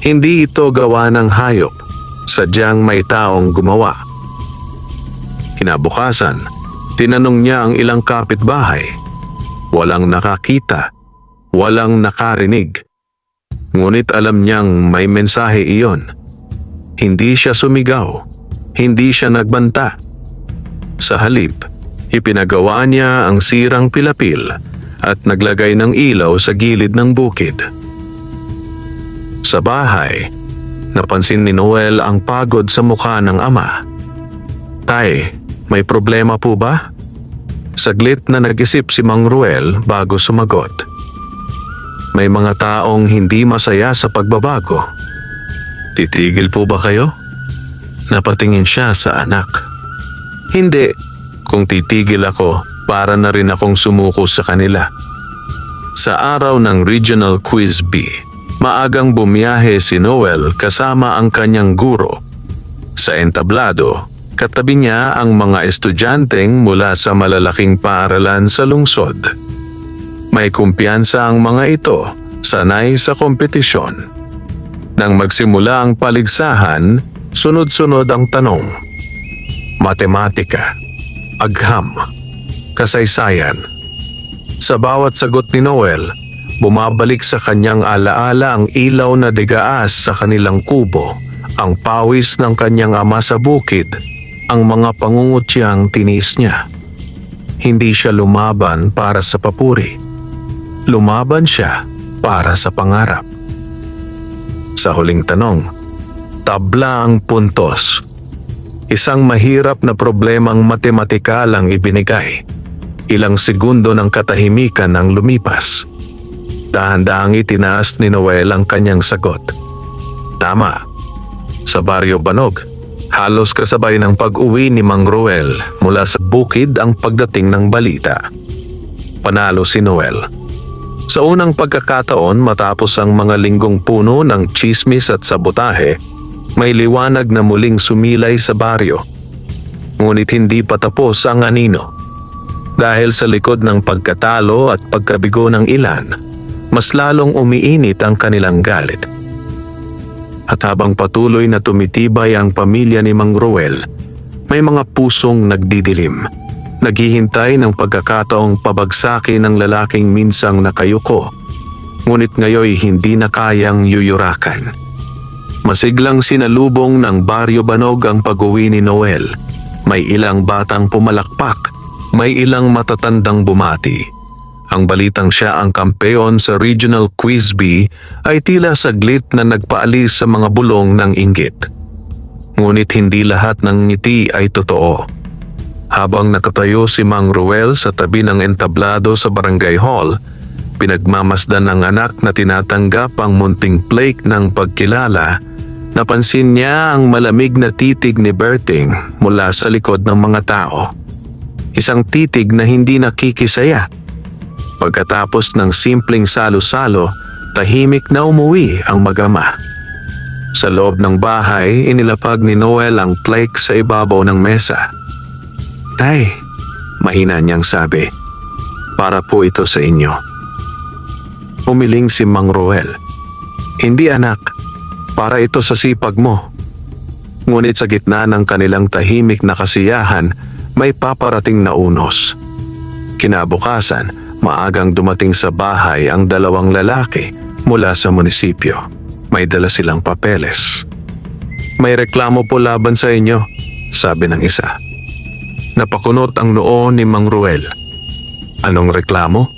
Hindi ito gawa ng hayop, sadyang may taong gumawa. Kinabukasan, tinanong niya ang ilang kapitbahay. Walang nakakita, walang nakarinig. Ngunit alam niyang may mensahe iyon. Hindi siya sumigaw, hindi siya nagbanta. Sa halip, ipinagawa niya ang sirang pilapil at naglagay ng ilaw sa gilid ng bukid. Sa bahay, napansin ni Noel ang pagod sa mukha ng ama. "Tay, may problema po ba?" Saglit na nag-isip si Mang Roel bago sumagot. "May mga taong hindi masaya sa pagbabago. Titigil po ba kayo?" Napatingin siya sa anak. "Hindi. Kung titigil ako, para na rin akong sumuko sa kanila." Sa araw ng Regional Quiz Bee, maagang bumiyahe si Noel kasama ang kanyang guro. Sa entablado, katabi niya ang mga estudyanteng mula sa malalaking paaralan sa lungsod. May kumpiyansa ang mga ito, sanay sa kompetisyon. Nang magsimula ang paligsahan, sunod-sunod ang tanong. Matematika, agham, kasaysayan. Sa bawat sagot ni Noel, bumabalik sa kanyang alaala ang ilaw na digaas sa kanilang kubo, ang pawis ng kanyang ama sa bukid, ang mga pangungutyang tiniis niya. Hindi siya lumaban para sa papuri. Lumaban siya para sa pangarap. Sa huling tanong, tabla ang puntos. Isang mahirap na problemang matematikal ang ibinigay. Ilang segundo ng katahimikan ang lumipas. Dahan-dahang itinaas ni Noel ang kanyang sagot. Tama. Sa Baryo Banog, halos kasabay ng pag-uwi ni Mang Roel mula sa bukid ang pagdating ng balita. Panalo si Noel. Sa unang pagkakataon matapos ang mga linggong puno ng tsismis at sabotahe, may liwanag na muling sumilay sa baryo. Ngunit hindi pa tapos ang anino. Dahil sa likod ng pagkatalo at pagkabigo ng ilan, mas lalong umiinit ang kanilang galit. At habang patuloy na tumitibay ang pamilya ni Mang Roel, may mga pusong nagdidilim. Naghihintay ng pagkakataong pabagsakin ng lalaking minsang nakayuko, ngunit ngayoy hindi na kayang yuyurakan. Masiglang sinalubong ng Baryo Banog ang pag-uwi ni Noel. May ilang batang pumalakpak, may ilang matatandang bumati. Ang balitang siya ang kampeon sa Regional Quiz Bee ay tila saglit na nagpaalis sa mga bulong ng inggit. Ngunit hindi lahat ng ngiti ay totoo. Habang nakatayo si Mang Roel sa tabi ng entablado sa barangay hall, pinagmamasdan ng anak na tinatanggap ang munting plaque ng pagkilala, napansin niya ang malamig na titig ni Berting mula sa likod ng mga tao. Isang titig na hindi nakikisaya. Pagkatapos ng simpleng salo-salo, tahimik na umuwi ang mag-ama. Sa loob ng bahay, inilapag ni Noel ang plate sa ibabaw ng mesa. "Tay," mahina niyang sabi, "para po ito sa inyo." Umiling si Mang Roel. "Hindi anak, para ito sa sipag mo." Ngunit sa gitna ng kanilang tahimik na kasiyahan, may paparating na unos. Kinabukasan, maagang dumating sa bahay ang dalawang lalaki mula sa munisipyo. May dala silang papeles. "May reklamo po laban sa inyo," sabi ng isa. Napakunot ang noo ni Mang Roel. "Anong reklamo?"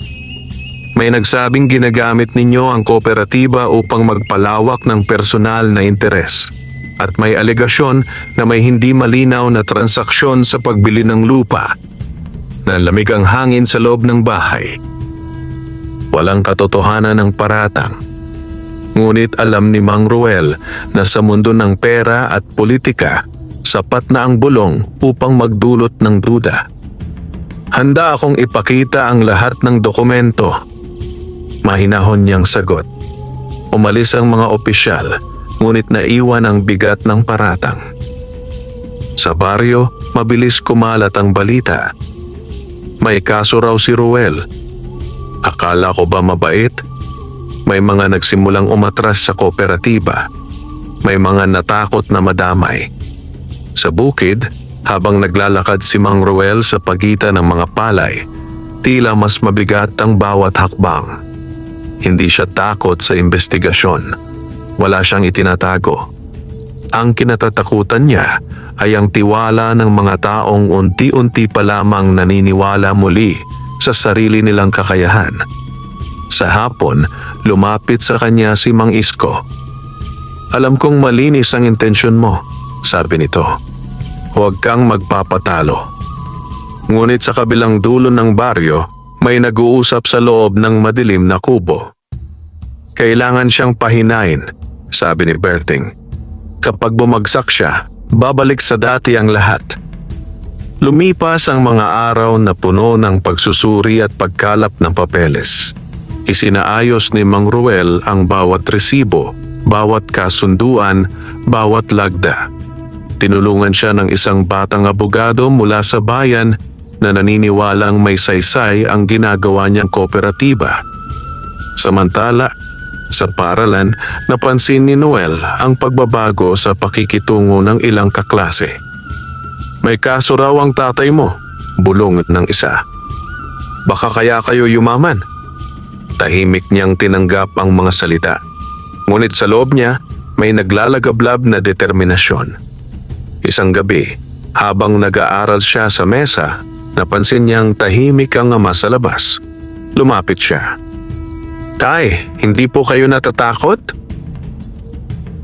"May nagsabing ginagamit ninyo ang kooperatiba upang magpalawak ng personal na interes. At may alegasyon na may hindi malinaw na transaksyon sa pagbili ng lupa." Nalamig ang hangin sa loob ng bahay. Walang katotohanan ng paratang. Ngunit alam ni Mang Roel na sa mundo ng pera at politika, sapat na ang bulong upang magdulot ng duda. "Handa akong ipakita ang lahat ng dokumento," mahinahon niyang sagot. Umalis ang mga opisyal, ngunit naiwan ang bigat ng paratang. Sa baryo, mabilis kumalat ang balita. May kaso raw si Roel. Akala ko ba mabait? May mga nagsimulang umatras sa kooperatiba. May mga natakot na madamay. Sa bukid, habang naglalakad si Mang Roel sa pagitan ng mga palay, tila mas mabigat ang bawat hakbang. Hindi siya takot sa investigasyon. Wala siyang itinatago. Ang kinatatakutan niya ay ang tiwala ng mga taong unti-unti pa lamang naniniwala muli sa sarili nilang kakayahan. Sa hapon, lumapit sa kanya si Mang Isko. "Alam kong malinis ang intensyon mo," sabi nito. "Huwag kang magpapatalo." Ngunit sa kabilang dulo ng baryo, may nag-uusap sa loob ng madilim na kubo. "Kailangan siyang pahinain," sabi ni Berting. "Kapag bumagsak siya, babalik sa dati ang lahat." Lumipas ang mga araw na puno ng pagsusuri at pagkalap ng papeles. Isinaayos ni Mang Roel ang bawat resibo, bawat kasunduan, bawat lagda. Tinulungan siya ng isang batang abogado mula sa bayan na naniniwalang may saysay ang ginagawa niyang kooperatiba. Samantala, sa paaralan, napansin ni Noel ang pagbabago sa pakikitungo ng ilang kaklase. "May kaso raw ang tatay mo," bulong ng isa. "Baka kaya kayo yumaman?" Tahimik niyang tinanggap ang mga salita. Ngunit sa loob niya, may naglalagablab na determinasyon. Isang gabi, habang nag-aaral siya sa mesa, napansin niyang tahimik ang ama sa labas. Lumapit siya. "Tay, hindi po kayo natatakot?"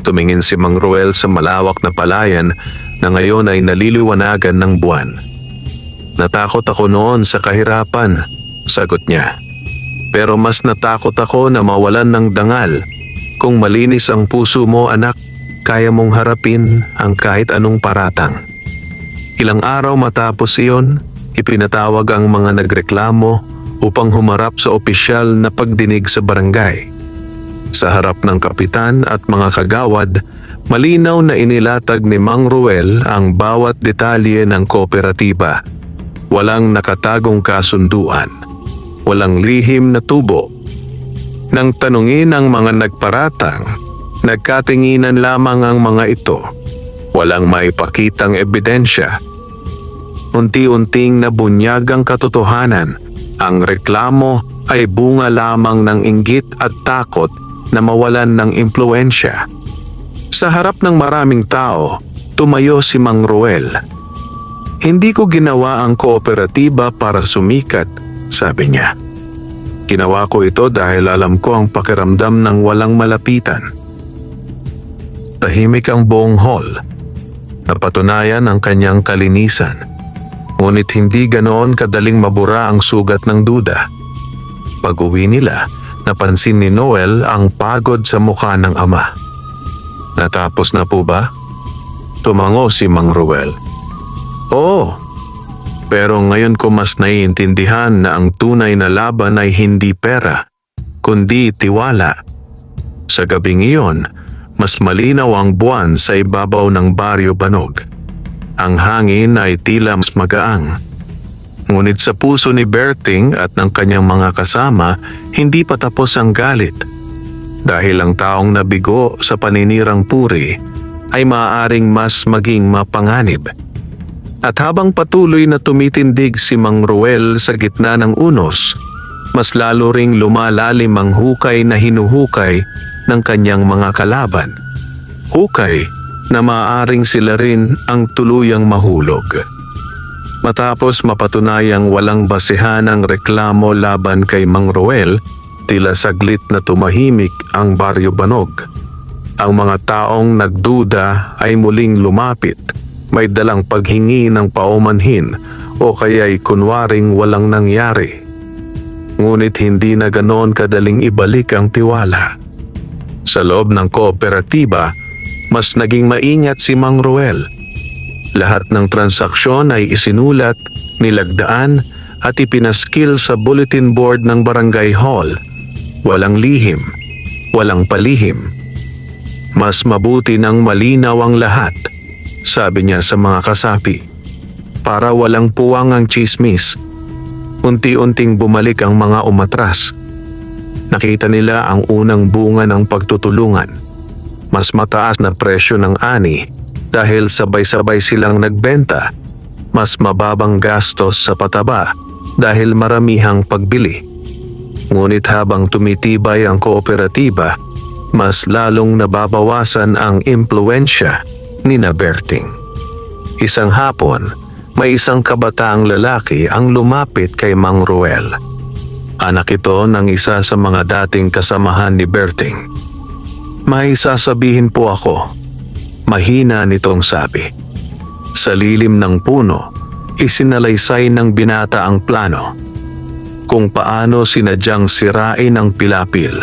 Tumingin si Mang Roel sa malawak na palayan na ngayon ay naliliwanagan ng buwan. "Natakot ako noon sa kahirapan," sagot niya. "Pero mas natakot ako na mawalan ng dangal. Kung malinis ang puso mo, anak, kaya mong harapin ang kahit anong paratang." Ilang araw matapos iyon, ipinatawag ang mga nagreklamo upang humarap sa opisyal na pagdinig sa barangay. Sa harap ng kapitan at mga kagawad, malinaw na inilatag ni Mang Roel ang bawat detalye ng kooperatiba. Walang nakatagong kasunduan. Walang lihim na tubo. Nang tanungin ang mga nagparatang, nagkatinginan lamang ang mga ito. Walang maipakitang ebidensya. Unti-unting nabunyag ang katotohanan. Ang reklamo ay bunga lamang ng inggit at takot na mawalan ng impluensya. Sa harap ng maraming tao, tumayo si Mang Roel. "Hindi ko ginawa ang kooperatiba para sumikat," sabi niya. "Ginawa ko ito dahil alam ko ang pakiramdam ng walang malapitan." Tahimik ang buong hall. Napatunayan ang kanyang kalinisan. Ngunit hindi ganoon kadaling mabura ang sugat ng duda. Pag-uwi nila, napansin ni Noel ang pagod sa mukha ng ama. "Natapos na po ba?" Tumango si Mang Roel. "Oo. Pero ngayon ko mas naiintindihan na ang tunay na laban ay hindi pera, kundi tiwala." Sa gabing iyon, Mas malinaw ang buwan sa ibabaw ng Baryo Banog. Ang hangin ay tila mas magaang. Ngunit sa puso ni Berting at ng kanyang mga kasama, hindi pa tapos ang galit. Dahil ang taong nabigo sa paninirang puri ay maaaring mas maging mapanganib. At habang patuloy na tumitindig si Mang Ruel sa gitna ng unos, mas lalo ring lumalalim ang hukay na hinuhukay ng kanyang mga kalaban. Hukay na maaaring sila rin ang tuluyang mahulog. Matapos mapatunayang walang basehan ang reklamo laban kay Mang Ruel, tila saglit na tumahimik ang Baryo Banog. Ang mga taong nagduda ay muling lumapit, may dalang paghingi ng paumanhin o kaya'y kunwaring walang nangyari. Ngunit hindi na ganoon kadaling ibalik ang tiwala. Sa loob ng kooperatiba, mas naging maingat si Mang Ruel. Lahat ng transaksyon ay isinulat, nilagdaan at ipinaskil sa bulletin board ng barangay hall. Walang lihim, walang palihim. Mas mabuti nang malinaw ang lahat, sabi niya sa mga kasapi. Para walang puwang ang tsismis. Unti-unting bumalik ang mga umatras. Nakita nila ang unang bunga ng pagtutulungan. Mas mataas na presyo ng ani dahil sabay-sabay silang nagbenta. Mas mababang gastos sa pataba dahil maramihang pagbili. Ngunit habang tumitibay ang kooperatiba, mas lalong nababawasan ang impluwensya ni Berting. Isang hapon, may isang kabataang lalaki ang lumapit kay Mang Ruel. Anak ito ng isa sa mga dating kasamahan ni Berting. May sasabihin po ako, mahina nitong sabi. Sa lilim ng puno, isinalaysay ng binata ang plano. Kung paano sinadyang sirain ang pilapil,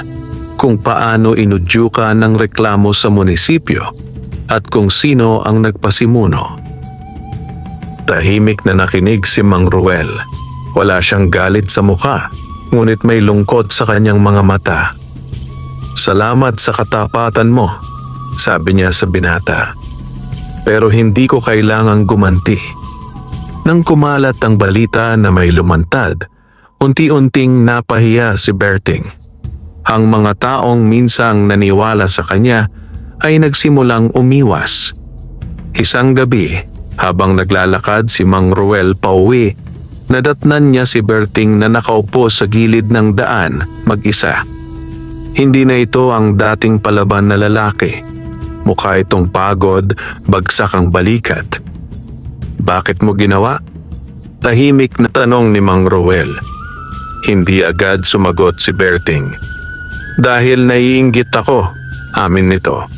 kung paano inudyuka ng reklamo sa munisipyo, at kung sino ang nagpasimuno. Tahimik na nakinig si Mang Ruel. Wala siyang galit sa mukha, ngunit may lungkot sa kanyang mga mata. Salamat sa katapatan mo, sabi niya sa binata. Pero hindi ko kailangang gumanti. Nang kumalat ang balita na may lumantad, unti-unting napahiya si Berting. Ang mga taong minsang naniwala sa kanya ay nagsimulang umiwas. Isang gabi, habang naglalakad si Mang Ruel pauwi, nadatnan niya si Berting na nakaupo sa gilid ng daan mag-isa. Hindi na ito ang dating palaban na lalaki. Mukha itong pagod, bagsak ang balikat. Bakit mo ginawa? Tahimik na tanong ni Mang Ruel. Hindi agad sumagot si Berting. Dahil naiinggit ako, amin nito.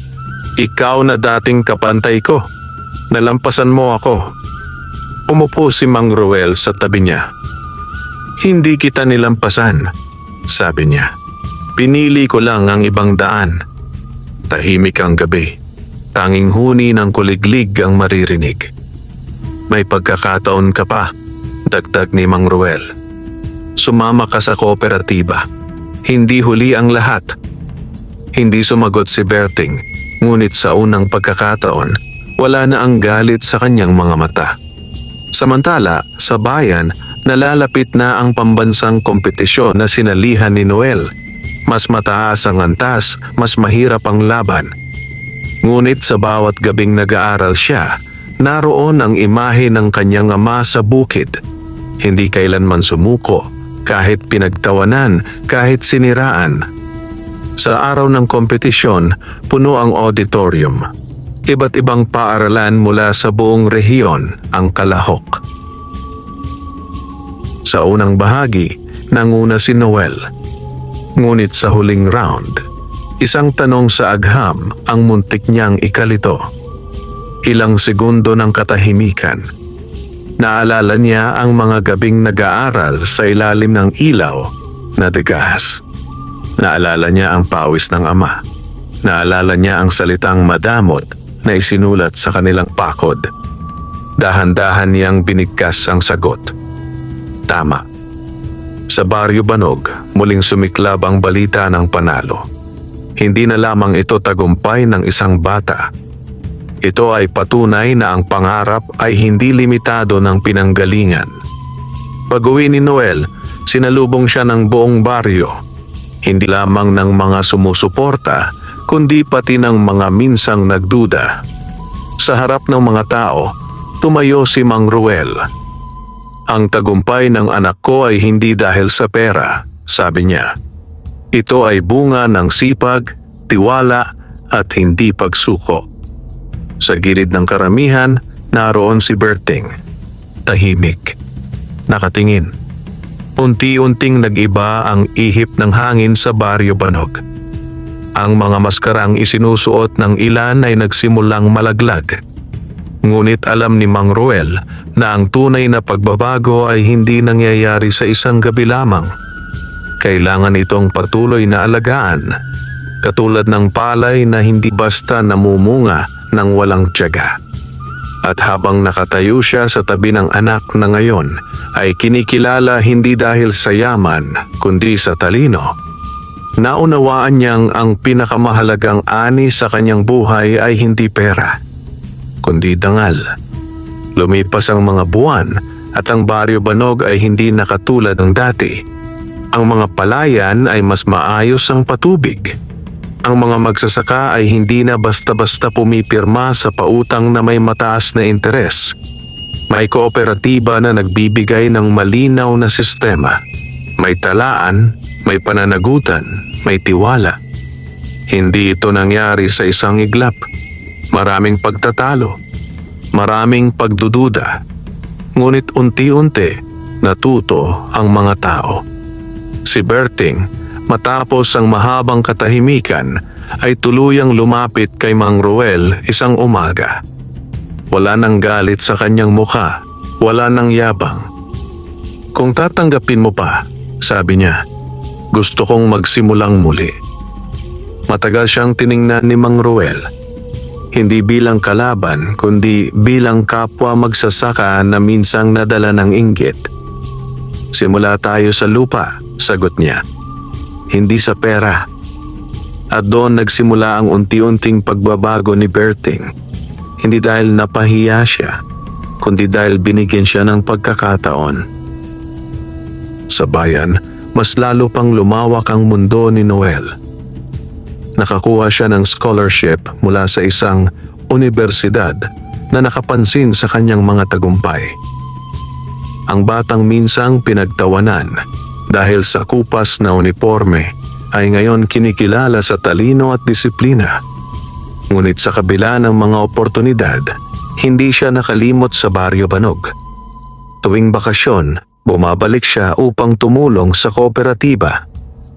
Ikaw na dating kapantay ko. Nalampasan mo ako. Umupo si Mang Ruel sa tabi niya. Hindi kita nilampasan, sabi niya. Pinili ko lang ang ibang daan. Tahimik ang gabi. Tanging huni ng kuliglig ang maririnig. May pagkakataon ka pa, dagdag ni Mang Ruel. Sumama ka sa kooperatiba. Hindi huli ang lahat. Hindi sumagot si Berting, ngunit sa unang pagkakataon, wala na ang galit sa kanyang mga mata. Samantala, sa bayan, nalalapit na ang pambansang kompetisyon na sinalihan ni Noel. Mas mataas ang antas, mas mahirap ang laban. Ngunit sa bawat gabing nag-aaral siya, naroon ang imahe ng kanyang ama sa bukid. Hindi kailanman sumuko, kahit pinagtawanan, kahit siniraan. Sa araw ng kompetisyon, puno ang auditorium. Iba't ibang paaralan mula sa buong rehiyon ang kalahok. Sa unang bahagi, nanguna si Noel. Ngunit sa huling round, isang tanong sa agham ang muntik niyang ikalito. Ilang segundo ng katahimikan. Naalala niya ang mga gabing nag-aaral sa ilalim ng ilaw na degas. Naalala niya ang pawis ng ama. Naalala niya ang salitang madamot na isinulat sa kanilang pakod. Dahan-dahan niyang binigkas ang sagot. Tama. Sa Baryo Banog, muling sumiklab ang balita ng panalo. Hindi na lamang ito tagumpay ng isang bata. Ito ay patunay na ang pangarap ay hindi limitado ng pinanggalingan. Pag-uwi ni Noel, sinalubong siya ng buong baryo. Hindi lamang ng mga sumusuporta, kundi pati ng mga minsang nagduda. Sa harap ng mga tao, tumayo si Mang Ruel. Ang tagumpay ng anak ko ay hindi dahil sa pera, sabi niya. Ito ay bunga ng sipag, tiwala at hindi pagsuko. Sa gilid ng karamihan, naroon si Berting. Tahimik. Nakatingin. Unti-unting nag-iba ang ihip ng hangin sa Baryo Banog. Ang mga maskarang isinusuot ng ilan ay nagsimulang malaglag. Ngunit alam ni Mang Ruel na ang tunay na pagbabago ay hindi nangyayari sa isang gabi lamang. Kailangan itong patuloy na alagaan, katulad ng palay na hindi basta namumunga ng walang tiyaga. At habang nakatayo siya sa tabi ng anak na ngayon, ay kinikilala hindi dahil sa yaman, kundi sa talino. Naunawaan niyang ang pinakamahalagang ani sa kanyang buhay ay hindi pera, kundi dangal. Lumipas ang mga buwan at ang Baryo Banog ay hindi nakatulad ng dati. Ang mga palayan ay mas maayos ang patubig. Ang mga magsasaka ay hindi na basta-basta pumipirma sa pautang na may mataas na interes. May kooperatiba na nagbibigay ng malinaw na sistema. May talaan, may pananagutan, may tiwala. Hindi ito nangyari sa isang iglap. Maraming pagtatalo, maraming pagdududa. Ngunit unti-unti natuto ang mga tao. Si Berting, matapos ang mahabang katahimikan, ay tuluyang lumapit kay Mang Ruel isang umaga. Wala nang galit sa kanyang mukha, wala nang yabang. Kung tatanggapin mo pa, sabi niya, gusto kong magsimulang muli. Matagal siyang tiningnan ni Mang Ruel. Hindi bilang kalaban, kundi bilang kapwa magsasaka na minsang nadala ng inggit. Simula tayo sa lupa, sagot niya. Hindi sa pera. At doon nagsimula ang unti-unting pagbabago ni Berting. Hindi dahil napahiya siya, kundi dahil binigyan siya ng pagkakataon. Sa bayan, mas lalo pang lumawak ang mundo ni Noel. Nakakuha siya ng scholarship mula sa isang universidad na nakapansin sa kanyang mga tagumpay. Ang batang minsang pinagtawanan dahil sa kupas na uniforme ay ngayon kinikilala sa talino at disiplina. Ngunit sa kabila ng mga oportunidad, hindi siya nakalimot sa Baryo Banog. Tuwing bakasyon, bumabalik siya upang tumulong sa kooperatiba.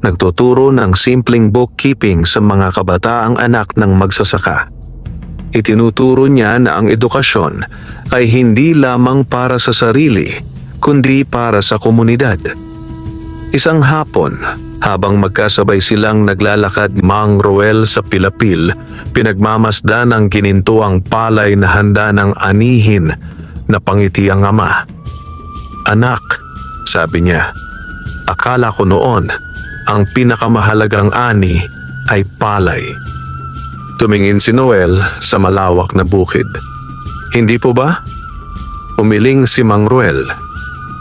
Nagtuturo ng simpleng bookkeeping sa mga kabataang anak ng magsasaka. Itinuturo niya na ang edukasyon ay hindi lamang para sa sarili, kundi para sa komunidad. Isang hapon, habang magkasabay silang naglalakad Mang Ruel sa Pilapil, pinagmamasdan ang ginintuang palay na handa ng anihin na pangiti ang ama. Anak, sabi niya, akala ko noon, ang pinakamahalagang ani ay palay. Tumingin si Noel sa malawak na bukid. Hindi po ba? Umiling si Mang Ruel.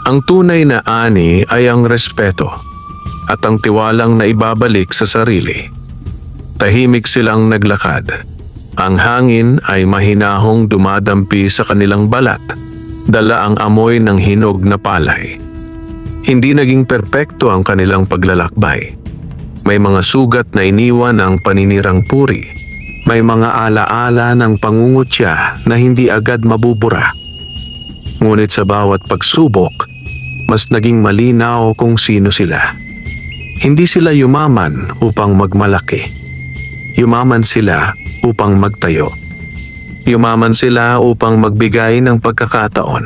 Ang tunay na ani ay ang respeto at ang tiwalang na ibabalik sa sarili. Tahimik silang naglakad. Ang hangin ay mahinahong dumadampi sa kanilang balat, dala ang amoy ng hinog na palay. Hindi naging perpekto ang kanilang paglalakbay. May mga sugat na iniwan ng paninirang puri. May mga alaala ng pangungutya na hindi agad mabubura. Ngunit sa bawat pagsubok, mas naging malinaw kung sino sila. Hindi sila yumaman upang magmalaki. Yumaman sila upang magtayo. Yumaman sila upang magbigay ng pagkakataon,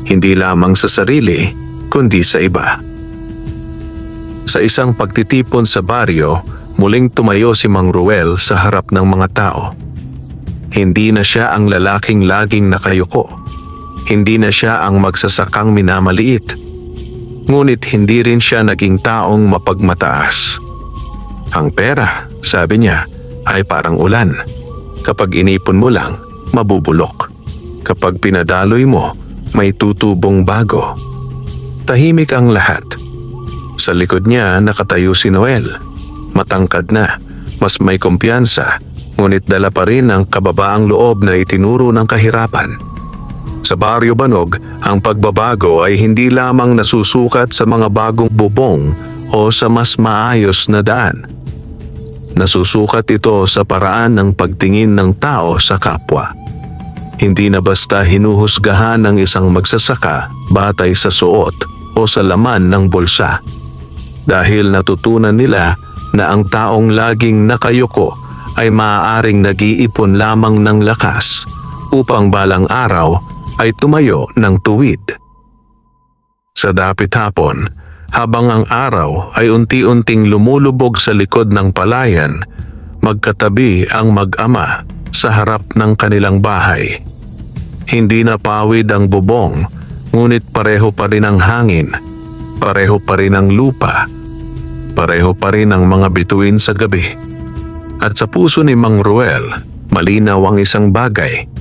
hindi lamang sa sarili, kundi sa iba. Sa isang pagtitipon sa baryo, muling tumayo si Mang Ruel sa harap ng mga tao. Hindi na siya ang lalaking laging nakayuko. Hindi na siya ang magsasakang minamaliit. Ngunit hindi rin siya naging taong mapagmataas. Ang pera, sabi niya, ay parang ulan. Kapag inipon mo lang, mabubulok. Kapag pinadaloy mo, may tutubong bago. Tahimik ang lahat. Sa likod niya nakatayo si Noel. Matangkad na, mas may kumpiyansa, ngunit dala pa rin ang kababaang loob na itinuro ng kahirapan. Sa Baryo Banog, ang pagbabago ay hindi lamang nasusukat sa mga bagong bubong o sa mas maayos na daan. Nasusukat ito sa paraan ng pagtingin ng tao sa kapwa. Hindi na basta hinuhusgahan ng isang magsasaka batay sa suot o sa laman ng bulsa. Dahil natutunan nila na ang taong laging nakayuko ay maaaring nag-iipon lamang ng lakas upang balang araw ay tumayo ng tuwid. Sa dapit hapon, habang ang araw ay unti-unting lumulubog sa likod ng palayan, magkatabi ang mag-ama sa harap ng kanilang bahay. Hindi na pawid ang bubong, ngunit pareho pa rin ang hangin, pareho pa rin ang lupa, pareho pa rin ang mga bituin sa gabi. At sa puso ni Mang Ruel, malinaw ang isang bagay.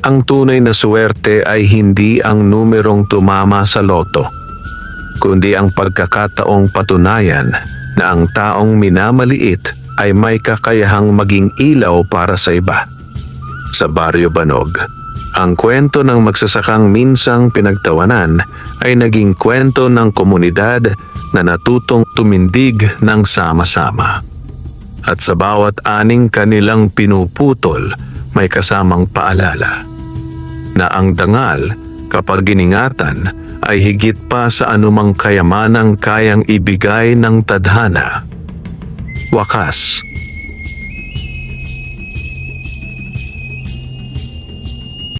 Ang tunay na suwerte ay hindi ang numerong tumama sa loto, kundi ang pagkakataong patunayan na ang taong minamaliit ay may kakayahang maging ilaw para sa iba. Sa Baryo Banog, ang kwento ng magsasakang minsang pinagtawanan ay naging kwento ng komunidad na natutong tumindig ng sama-sama. At sa bawat aning kanilang pinuputol, may kasamang paalala na ang dangal, kapag iningatan, ay higit pa sa anumang kayamanang kayang ibigay ng tadhana. Wakas,